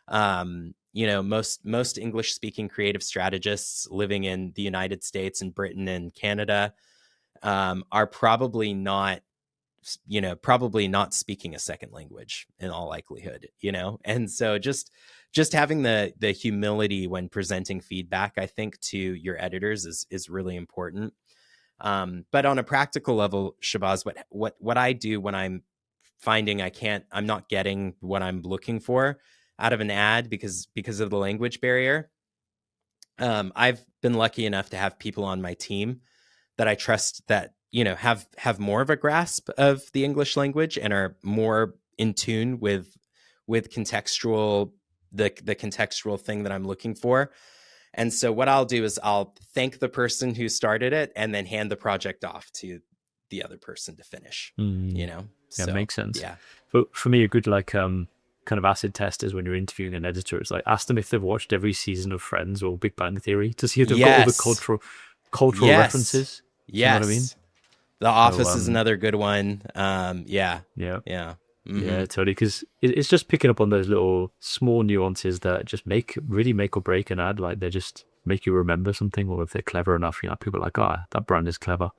Most English speaking creative strategists living in the United States and Britain and Canada are probably not speaking a second language in all likelihood, and so just having the humility when presenting feedback, I think, to your editors is really important. But on a practical level, Shabazz, what I do when I'm finding I'm not getting what I'm looking for out of an ad because of the language barrier, I've been lucky enough to have people on my team that I trust that have more of a grasp of the English language and are more in tune with contextual the contextual thing that I'm looking for. And so what I'll do is I'll thank the person who started it and then hand the project off to the other person to finish. Yeah, So makes sense. yeah. For me, a good kind of acid test is when you're interviewing an editor. It's like, ask them if they've watched every season of Friends or Big Bang Theory to see if they've got all the cultural references. Yes. You know what I mean? The Office is another good one. Yeah. Yeah. Mm-hmm. Yeah, totally. Because it's just picking up on those little small nuances that just really make or break an ad. Like, they just make you remember something, or if they're clever enough, people are like, that brand is clever.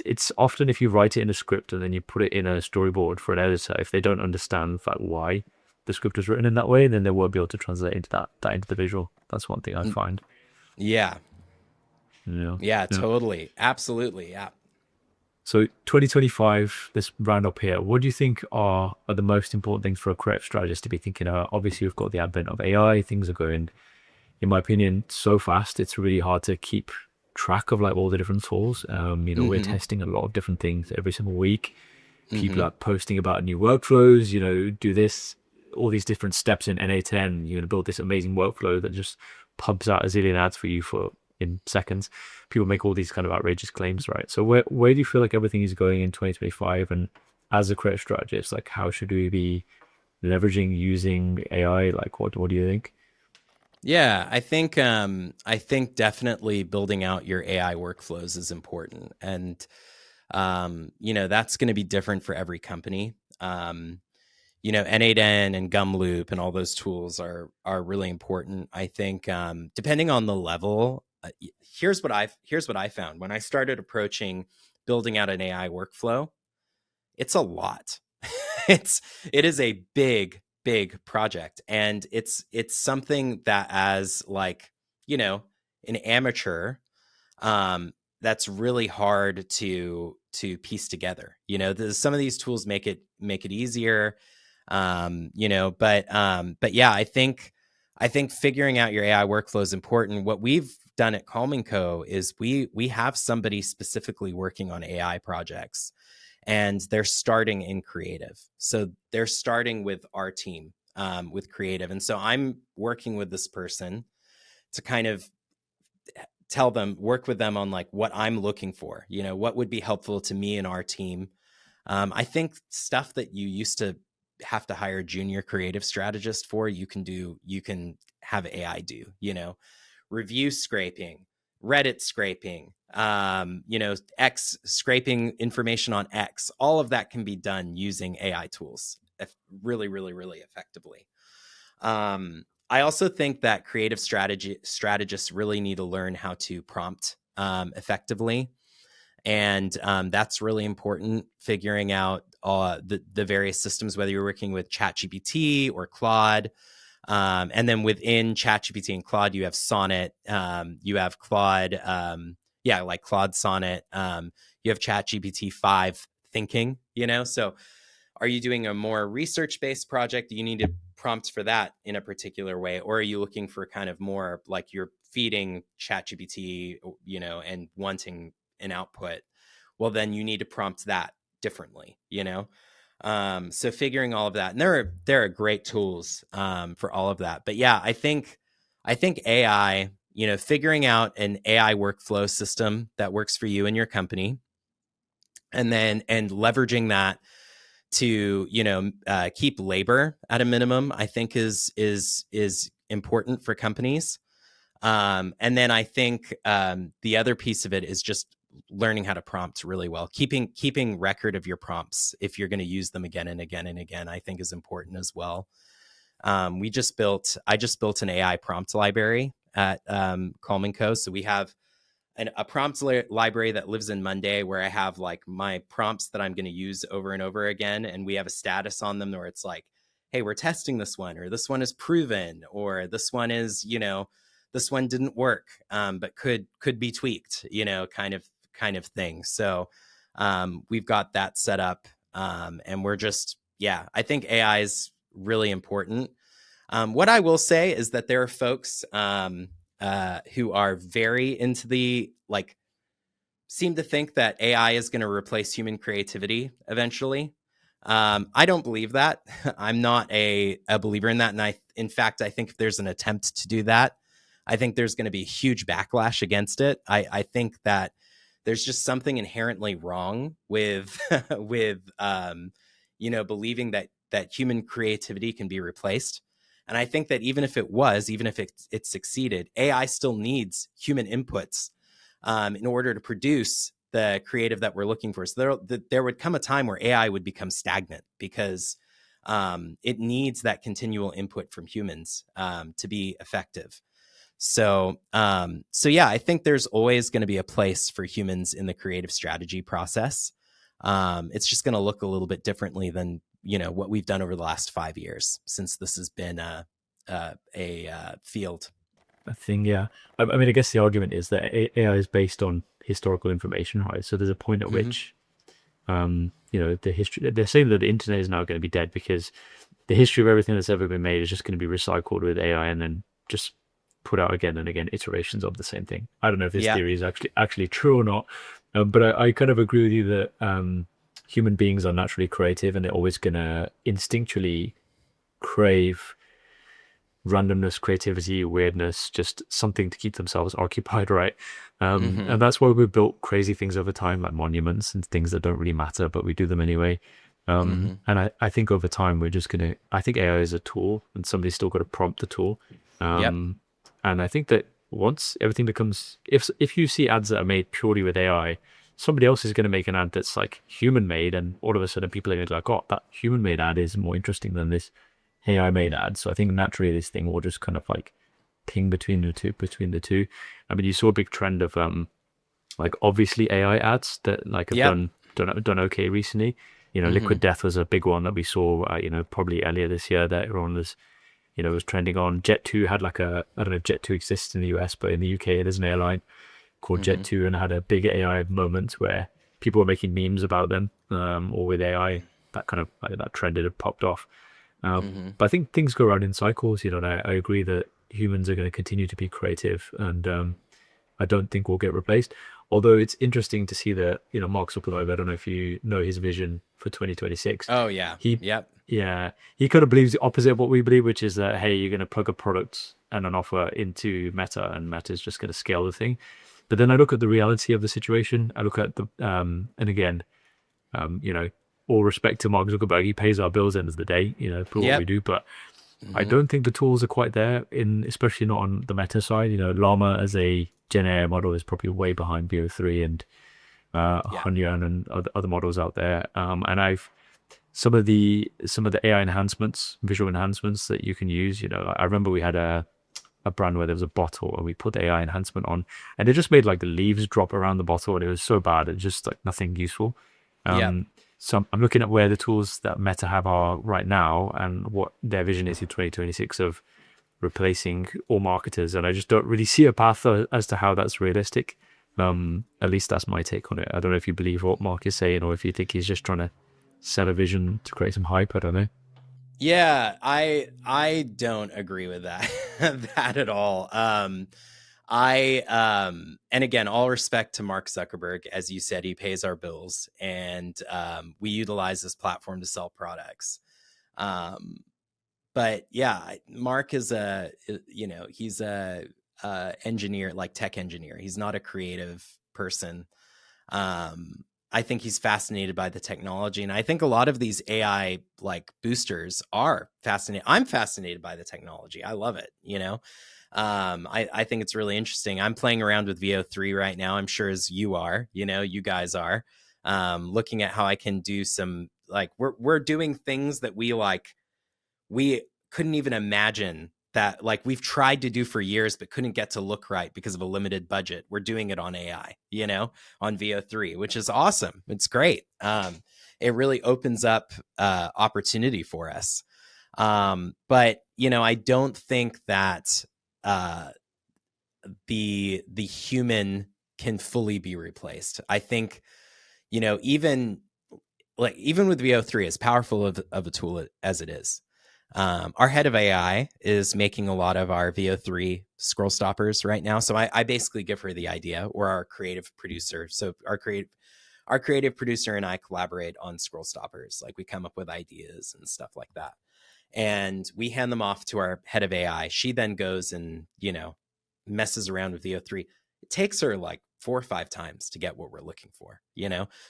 It's often, if you write it in a script and then you put it in a storyboard for an editor, if they don't understand, in fact, why the script was written in that way, then they won't be able to translate into that into the visual. That's one thing I find. Yeah. Yeah, totally. Absolutely. Yeah. So 2025, this round up here, what do you think are the most important things for a creative strategist to be thinking about? Obviously, we've got the advent of AI. Things are going, in my opinion, so fast. It's really hard to keep track of like all the different tools. We're testing a lot of different things every single week. People are posting about new workflows, do this, all these different steps in NA10. You're going to build this amazing workflow that just pumps out a zillion ads for you in seconds. People make all these kind of outrageous claims, right? So where do you feel like everything is going in 2025? And as a creative strategist, like, how should we be leveraging, using AI? Like, what do you think? Yeah, I think definitely building out your AI workflows is important, and that's going to be different for every company. N8N and Gumloop and all those tools are really important. I think depending on the level, here's what I found when I started approaching building out an AI workflow. It's a lot. It is a big project, and it's something that, as like an amateur, that's really hard to piece together. Some of these tools make it easier, but yeah, I think figuring out your AI workflow is important. What we've done at Calm & Co is we have somebody specifically working on AI projects, and they're starting in creative. So they're starting with our team, with creative. And so I'm working with this person to kind of work with them on like what I'm looking for, what would be helpful to me and our team. I think stuff that you used to have to hire a junior creative strategist for, you can have AI do, review scraping, Reddit scraping, X scraping information on X. All of that can be done using AI tools really, really, really effectively. I also think that creative strategists really need to learn how to prompt effectively. And that's really important, figuring out the various systems, whether you're working with ChatGPT or Claude. And then within ChatGPT and Claude, you have Sonnet, you have Claude, like Claude Sonnet, you have ChatGPT 5 thinking, so are you doing a more research-based project? Do you need to prompt for that in a particular way? Or are you looking for kind of more like you're feeding ChatGPT, and wanting an output? Well, then you need to prompt that differently, so figuring all of that. And there are great tools for all of that. But yeah, I think AI, figuring out an AI workflow system that works for you and your company, and leveraging that to keep labor at a minimum, I think is important for companies. And then I think the other piece of it is just learning how to prompt really well. Keeping record of your prompts if you're going to use them again and again and again, I think is important as well. I just built an AI prompt library at Calm & Co. So we have a prompt library that lives in Monday, where I have like my prompts that I'm going to use over and over again. And we have a status on them where it's like, hey, we're testing this one, or this one is proven, or this one is, this one didn't work, but could be tweaked, kind of thing. So we've got that set up, and we're just, I think AI is really important. What I will say is that there are folks who are very into seem to think that AI is going to replace human creativity eventually. I don't believe that. I'm not a believer in that. And in fact, I think if there's an attempt to do that, I think there's going to be a huge backlash against it. I think that there's just something inherently wrong with, believing that human creativity can be replaced. And I think that even if it succeeded, AI still needs human inputs in order to produce the creative that we're looking for. So there would come a time where AI would become stagnant, because it needs that continual input from humans to be effective. So I think there's always going to be a place for humans in the creative strategy process. It's just going to look a little bit differently than what we've done over the last 5 years, since this has been a field. I think, yeah. I mean, I guess the argument is that AI is based on historical information, right? So there's a point at which, the history, they're saying that the internet is now going to be dead because the history of everything that's ever been made is just going to be recycled with AI and then just put out again and again iterations of the same thing. I don't know if this theory is actually true or not, but I kind of agree with you that human beings are naturally creative, and they're always going to instinctually crave randomness, creativity, weirdness, just something to keep themselves occupied, right? And that's why we built crazy things over time, like monuments and things that don't really matter, but we do them anyway. And I think over time we're just gonna, I think AI is a tool, and somebody's still got to prompt the tool. And I think that once everything becomes, if you see ads that are made purely with AI, somebody else is going to make an ad that's like human made, and all of a sudden people are going to be like, oh, that human made ad is more interesting than this AI made ad. So I think naturally this thing will just kind of like ping between the two. I mean, you saw a big trend of like obviously AI ads that like have done okay recently. Liquid Death was a big one that we saw probably earlier this year, that everyone was was trending on. Jet2 had like I don't know if Jet2 exists in the US, but in the UK there's an airline called Jet2 and had a big AI moment where people were making memes about them, or with AI, that kind of like that trend had popped off. But I think things go around in cycles. I agree that humans are going to continue to be creative, and I don't think we'll get replaced. Although it's interesting to see that Mark Zuckerberg, I don't know if you know his vision for 2026. Oh yeah, he kind of believes the opposite of what we believe, which is that hey, you're going to plug a product and an offer into Meta, and Meta is just going to scale the thing. But then I look at the reality of the situation. I look at the and again, all respect to Mark Zuckerberg, he pays our bills at the end of the day, for what we do. But I don't think the tools are quite there, especially not on the Meta side. Llama as a Gen AI model is probably way behind BO3 and Hunyuan and other models out there. And some of the AI enhancements, visual enhancements that you can use. I remember we had a brand where there was a bottle and we put the AI enhancement on, and it just made like the leaves drop around the bottle, and it was so bad, it's just like nothing useful. Yeah. So I'm looking at where the tools that Meta have are right now and what their vision is in 2026 of replacing all marketers, and I just don't really see a path as to how that's realistic. At least that's my take on it. I don't know if you believe what Mark is saying or if you think he's just trying to sell a vision to create some hype. I don't know. Yeah, I don't agree with that that at all. And again, all respect to Mark Zuckerberg. As you said, he pays our bills, and we utilize this platform to sell products. But yeah, Mark is he's a engineer, like tech engineer. He's not a creative person. I think he's fascinated by the technology, and I think a lot of these AI like boosters are fascinating. I'm fascinated by the technology. I love it. I think it's really interesting. I'm playing around with VO3 right now. I'm sure as you are, you guys are, looking at how I can do some, like, we're doing things that we couldn't even imagine that, like, we've tried to do for years, but couldn't get to look right because of a limited budget. We're doing it on AI, on VO3, which is awesome. It's great. It really opens up opportunity for us. But, I don't think that the human can fully be replaced. I think, even with VO3, as powerful of a tool as it is, our head of AI is making a lot of our VO3 scroll stoppers right now. So I basically give her the idea, or our creative producer. So our creative producer and I collaborate on scroll stoppers. Like, we come up with ideas and stuff like that, and we hand them off to our head of AI. She then goes and, messes around with VO3. It takes her like 4 or 5 times to get what we're looking for,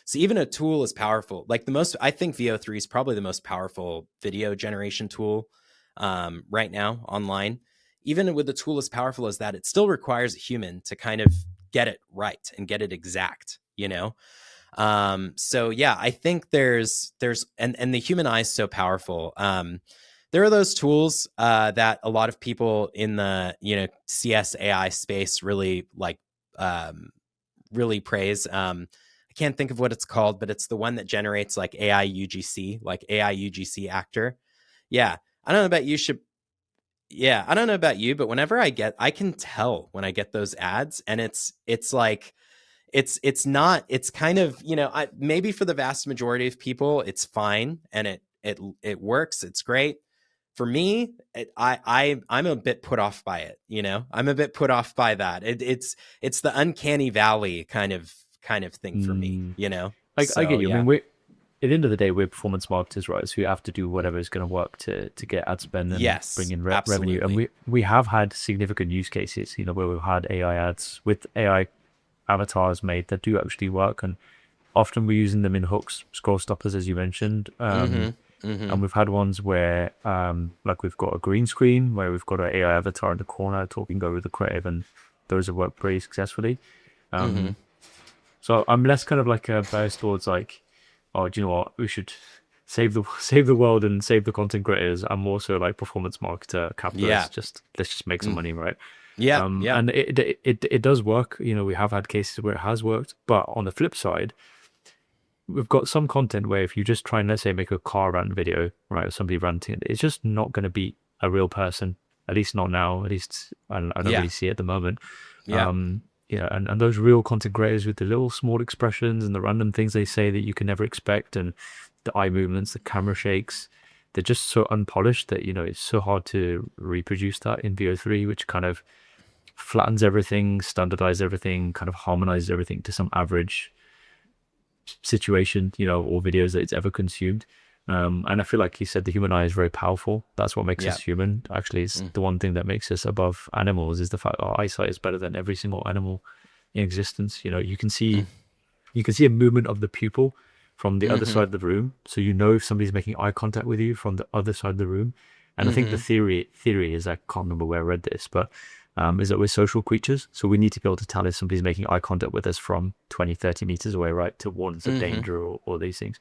So even a tool is powerful. Like, I think VO3 is probably the most powerful video generation tool right now online. Even with a tool as powerful as that, it still requires a human to kind of get it right and get it exact, So yeah, I think there's and the human eye is so powerful. There are those tools that a lot of people in the CS AI space really really praise. I can't think of what it's called, but it's the one that generates like AI UGC, like AI UGC actor. Yeah, I don't know about you, I don't know about you, but whenever I can tell when I get those ads, and it's like, it's not, it's kind of, maybe for the vast majority of people, it's fine and it works. It's great. For me, I'm a bit put off by it. I'm a bit put off by that. It's the uncanny valley kind of thing for me. I get you. Yeah. I mean, at the end of the day, we're performance marketers, right? So we have to do whatever is going to work to get ad spend and bring in revenue. And we have had significant use cases, where we've had AI ads with AI avatars made that do actually work, and often we're using them in hooks, scroll stoppers, as you mentioned. And we've had ones where like we've got a green screen where we've got an AI avatar in the corner talking over the creative, and those have worked pretty successfully. So I'm less kind of like biased towards like, oh, do you know what, we should save the world and save the content creators. I'm also like performance marketer, capitalist. Let's just make some money, right? And it does work. We have had cases where it has worked, but on the flip side, we've got some content where if you just try and, let's say, make a car rant video, right, or somebody ranting, it's just not going to be a real person, at least not now. At least I don't really see it at the moment. And those real content creators with the little small expressions and the random things they say that you can never expect, and the eye movements, the camera shakes, they're just so unpolished that it's so hard to reproduce that in VO3, which kind of flattens everything, standardizes everything, kind of harmonizes everything to some average situation, or videos that it's ever consumed. And I feel like he said the human eye is very powerful. That's what makes us human. Actually, it's the one thing that makes us above animals, is the fact our eyesight is better than every single animal in existence. You can see a movement of the pupil from the other side of the room, so if somebody's making eye contact with you from the other side of the room. And I think the theory is, I can't remember where I read this, but is that we're social creatures, so we need to be able to tell if somebody's making eye contact with us from 20-30 meters away, right, to warn us of danger or these things.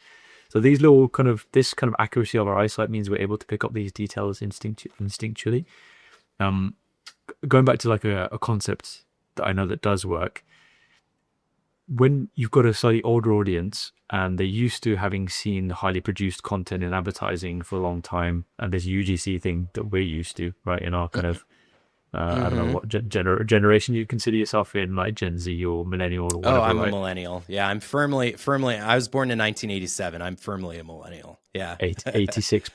So this kind of accuracy of our eyesight means we're able to pick up these details instinctually. Going back to like a concept that I know that does work, when you've got a slightly older audience and they're used to having seen highly produced content in advertising for a long time, and this UGC thing that we're used to, right, in our kind of I don't know what generation you consider yourself in, like Gen Z or millennial or whatever. Oh, I'm a right? millennial. Yeah, I'm firmly. I was born in 1987. I'm firmly a millennial. Yeah. 86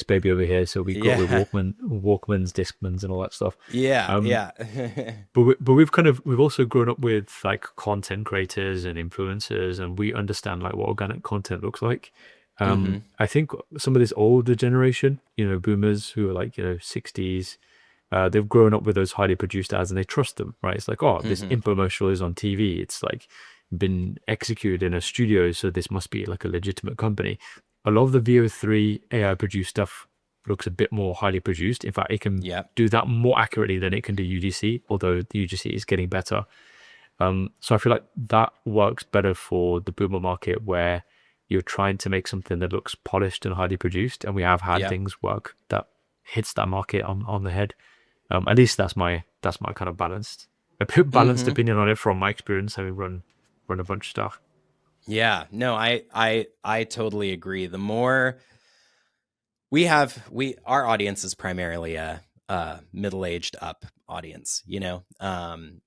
baby over here. So we got with Yeah. Walkmans, Discmans, and all that stuff. Yeah. Yeah. But we've also grown up with like content creators and influencers, and we understand like what organic content looks like. I think some of this older generation, boomers who are like 60s, they've grown up with those highly produced ads and they trust them, right? It's like, oh, this infomercial is on TV. It's like been executed in a studio, so this must be like a legitimate company. A lot of the VO3 AI produced stuff looks a bit more highly produced. In fact, it can do that more accurately than it can do UGC, although the UGC is getting better. So I feel like that works better for the boomer market where you're trying to make something that looks polished and highly produced. And we have had things work that hits that market on the head. At least that's my kind of balanced opinion on it from my experience having run a bunch of stuff. Yeah, no, I totally agree. The more our audience is primarily a middle-aged up audience,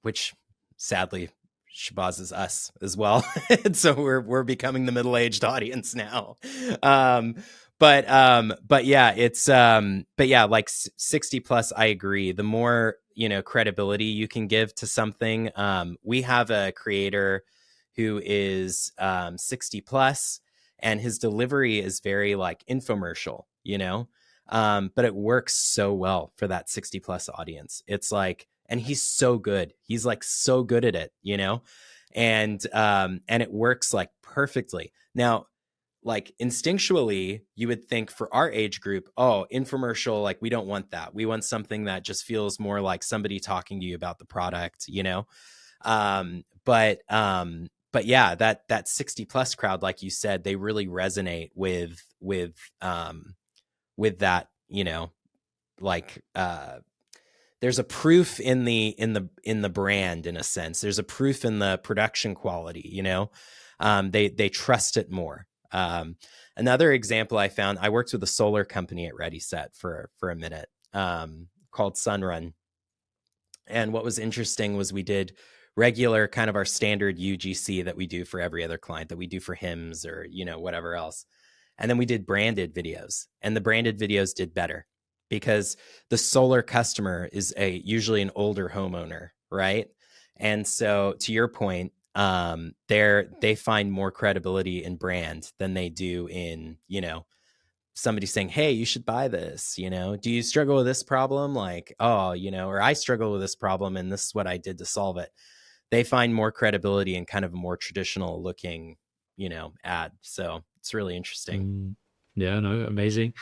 which sadly Shabazz is us as well. And so we're becoming the middle-aged audience now. But yeah, it's like 60 plus, I agree. The more, credibility you can give to something. We have a creator who is 60 plus, and his delivery is very like infomercial, but it works so well for that 60 plus audience. It's like, and he's so good. He's like so good at it, and it works like perfectly. Now, like instinctually, you would think for our age group, oh, infomercial, like we don't want that. We want something that just feels more like somebody talking to you about the product, But yeah, that 60 plus crowd, like you said, they really resonate with that, there's a proof in the brand, in a sense. There's a proof in the production quality, they trust it more. Another example I found, I worked with a solar company at ReadySet for a minute, called Sunrun. And what was interesting was we did regular kind of our standard UGC that we do for every other client, that we do for HIMS or, whatever else. And then we did branded videos, and the branded videos did better because the solar customer is usually an older homeowner, right? And so to your point, they find more credibility in brand than they do in, somebody saying, hey, you should buy this, do you struggle with this problem? Like, oh, or I struggle with this problem and this is what I did to solve it. They find more credibility in kind of a more traditional looking, ad. So it's really interesting. Yeah, no, amazing.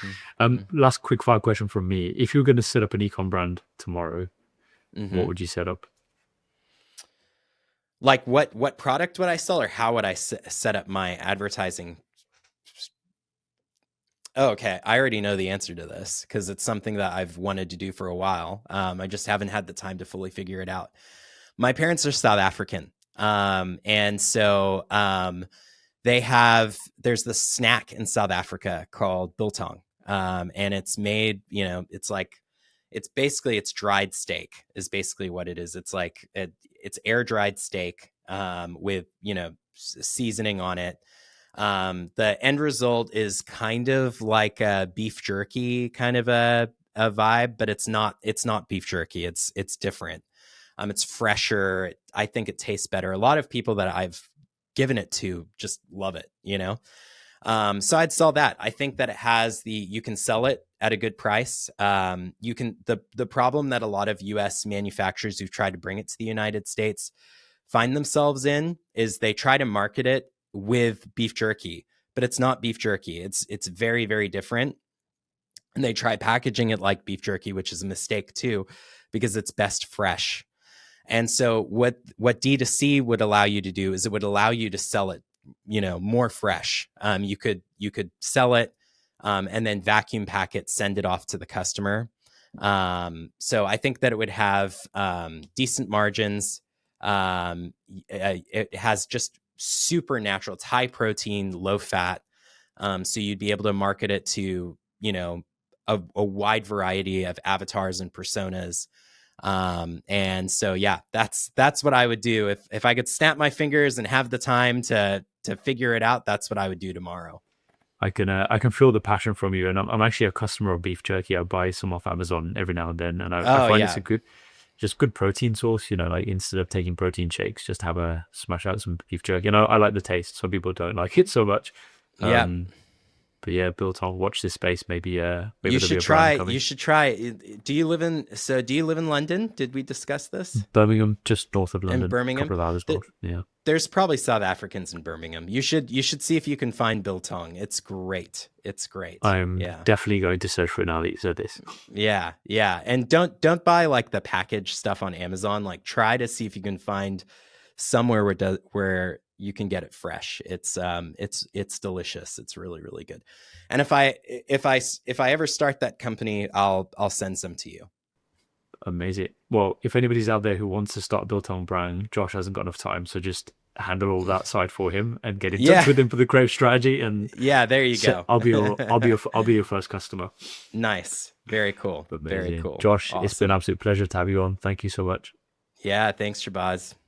Last quick fire question from me. If you were going to set up an ecom brand tomorrow, what would you set up? Like what product would I sell, or how would I set up my advertising? Oh, okay. I already know the answer to this because it's something that I've wanted to do for a while. I just haven't had the time to fully figure it out. My parents are South African. And so there's this snack in South Africa called biltong. And it's made, it's dried steak is basically what it is. It's like, it's air dried steak with, seasoning on it. The end result is kind of like a beef jerky kind of a vibe, but it's not beef jerky. It's different. It's fresher. I think it tastes better. A lot of people that I've given it to just love it, so I'd sell that. I think that you can sell it at a good price. The problem that a lot of US manufacturers who've tried to bring it to the United States find themselves in is they try to market it with beef jerky, but it's not beef jerky. It's very, very different. And they try packaging it like beef jerky, which is a mistake too, because it's best fresh. And so what D2C would allow you to do is it would allow you to sell it, more fresh. You could sell it, and then vacuum pack it, send it off to the customer. So I think that it would have decent margins. It has just super natural. It's high protein, low fat. So you'd be able to market it to, a wide variety of avatars and personas. And so, yeah, that's what I would do. If I could snap my fingers and have the time to figure it out, that's what I would do tomorrow. I can feel the passion from you, and I'm actually a customer of beef jerky. I buy some off Amazon every now and then, and I find it's a good protein source. Like instead of taking protein shakes, just smash out some beef jerky. I like the taste. Some people don't like it so much. Yeah. But yeah, Biltong, watch this space. Maybe you should try. You should try. Do you live in London? Did we discuss this? Birmingham, just north of London. In Birmingham, a couple of hours north. Yeah. There's probably South Africans in Birmingham. You should see if you can find Biltong. It's great. It's great. I'm definitely going to search for it now that you said this. Yeah, yeah. And don't buy like the packaged stuff on Amazon. Like try to see if you can find somewhere where you can get it fresh. It's delicious. It's really, really good. And if I ever start that company, I'll send some to you. Amazing. Well, if anybody's out there who wants to start a Biltong brand, Josh hasn't got enough time, so just handle all that side for him and get in touch with him for the creative strategy. And there you go. I'll be your first customer. Nice. Very cool. Amazing. Very cool. Josh, awesome. It's been an absolute pleasure to have you on. Thank you so much. Yeah. Thanks, Shabazz.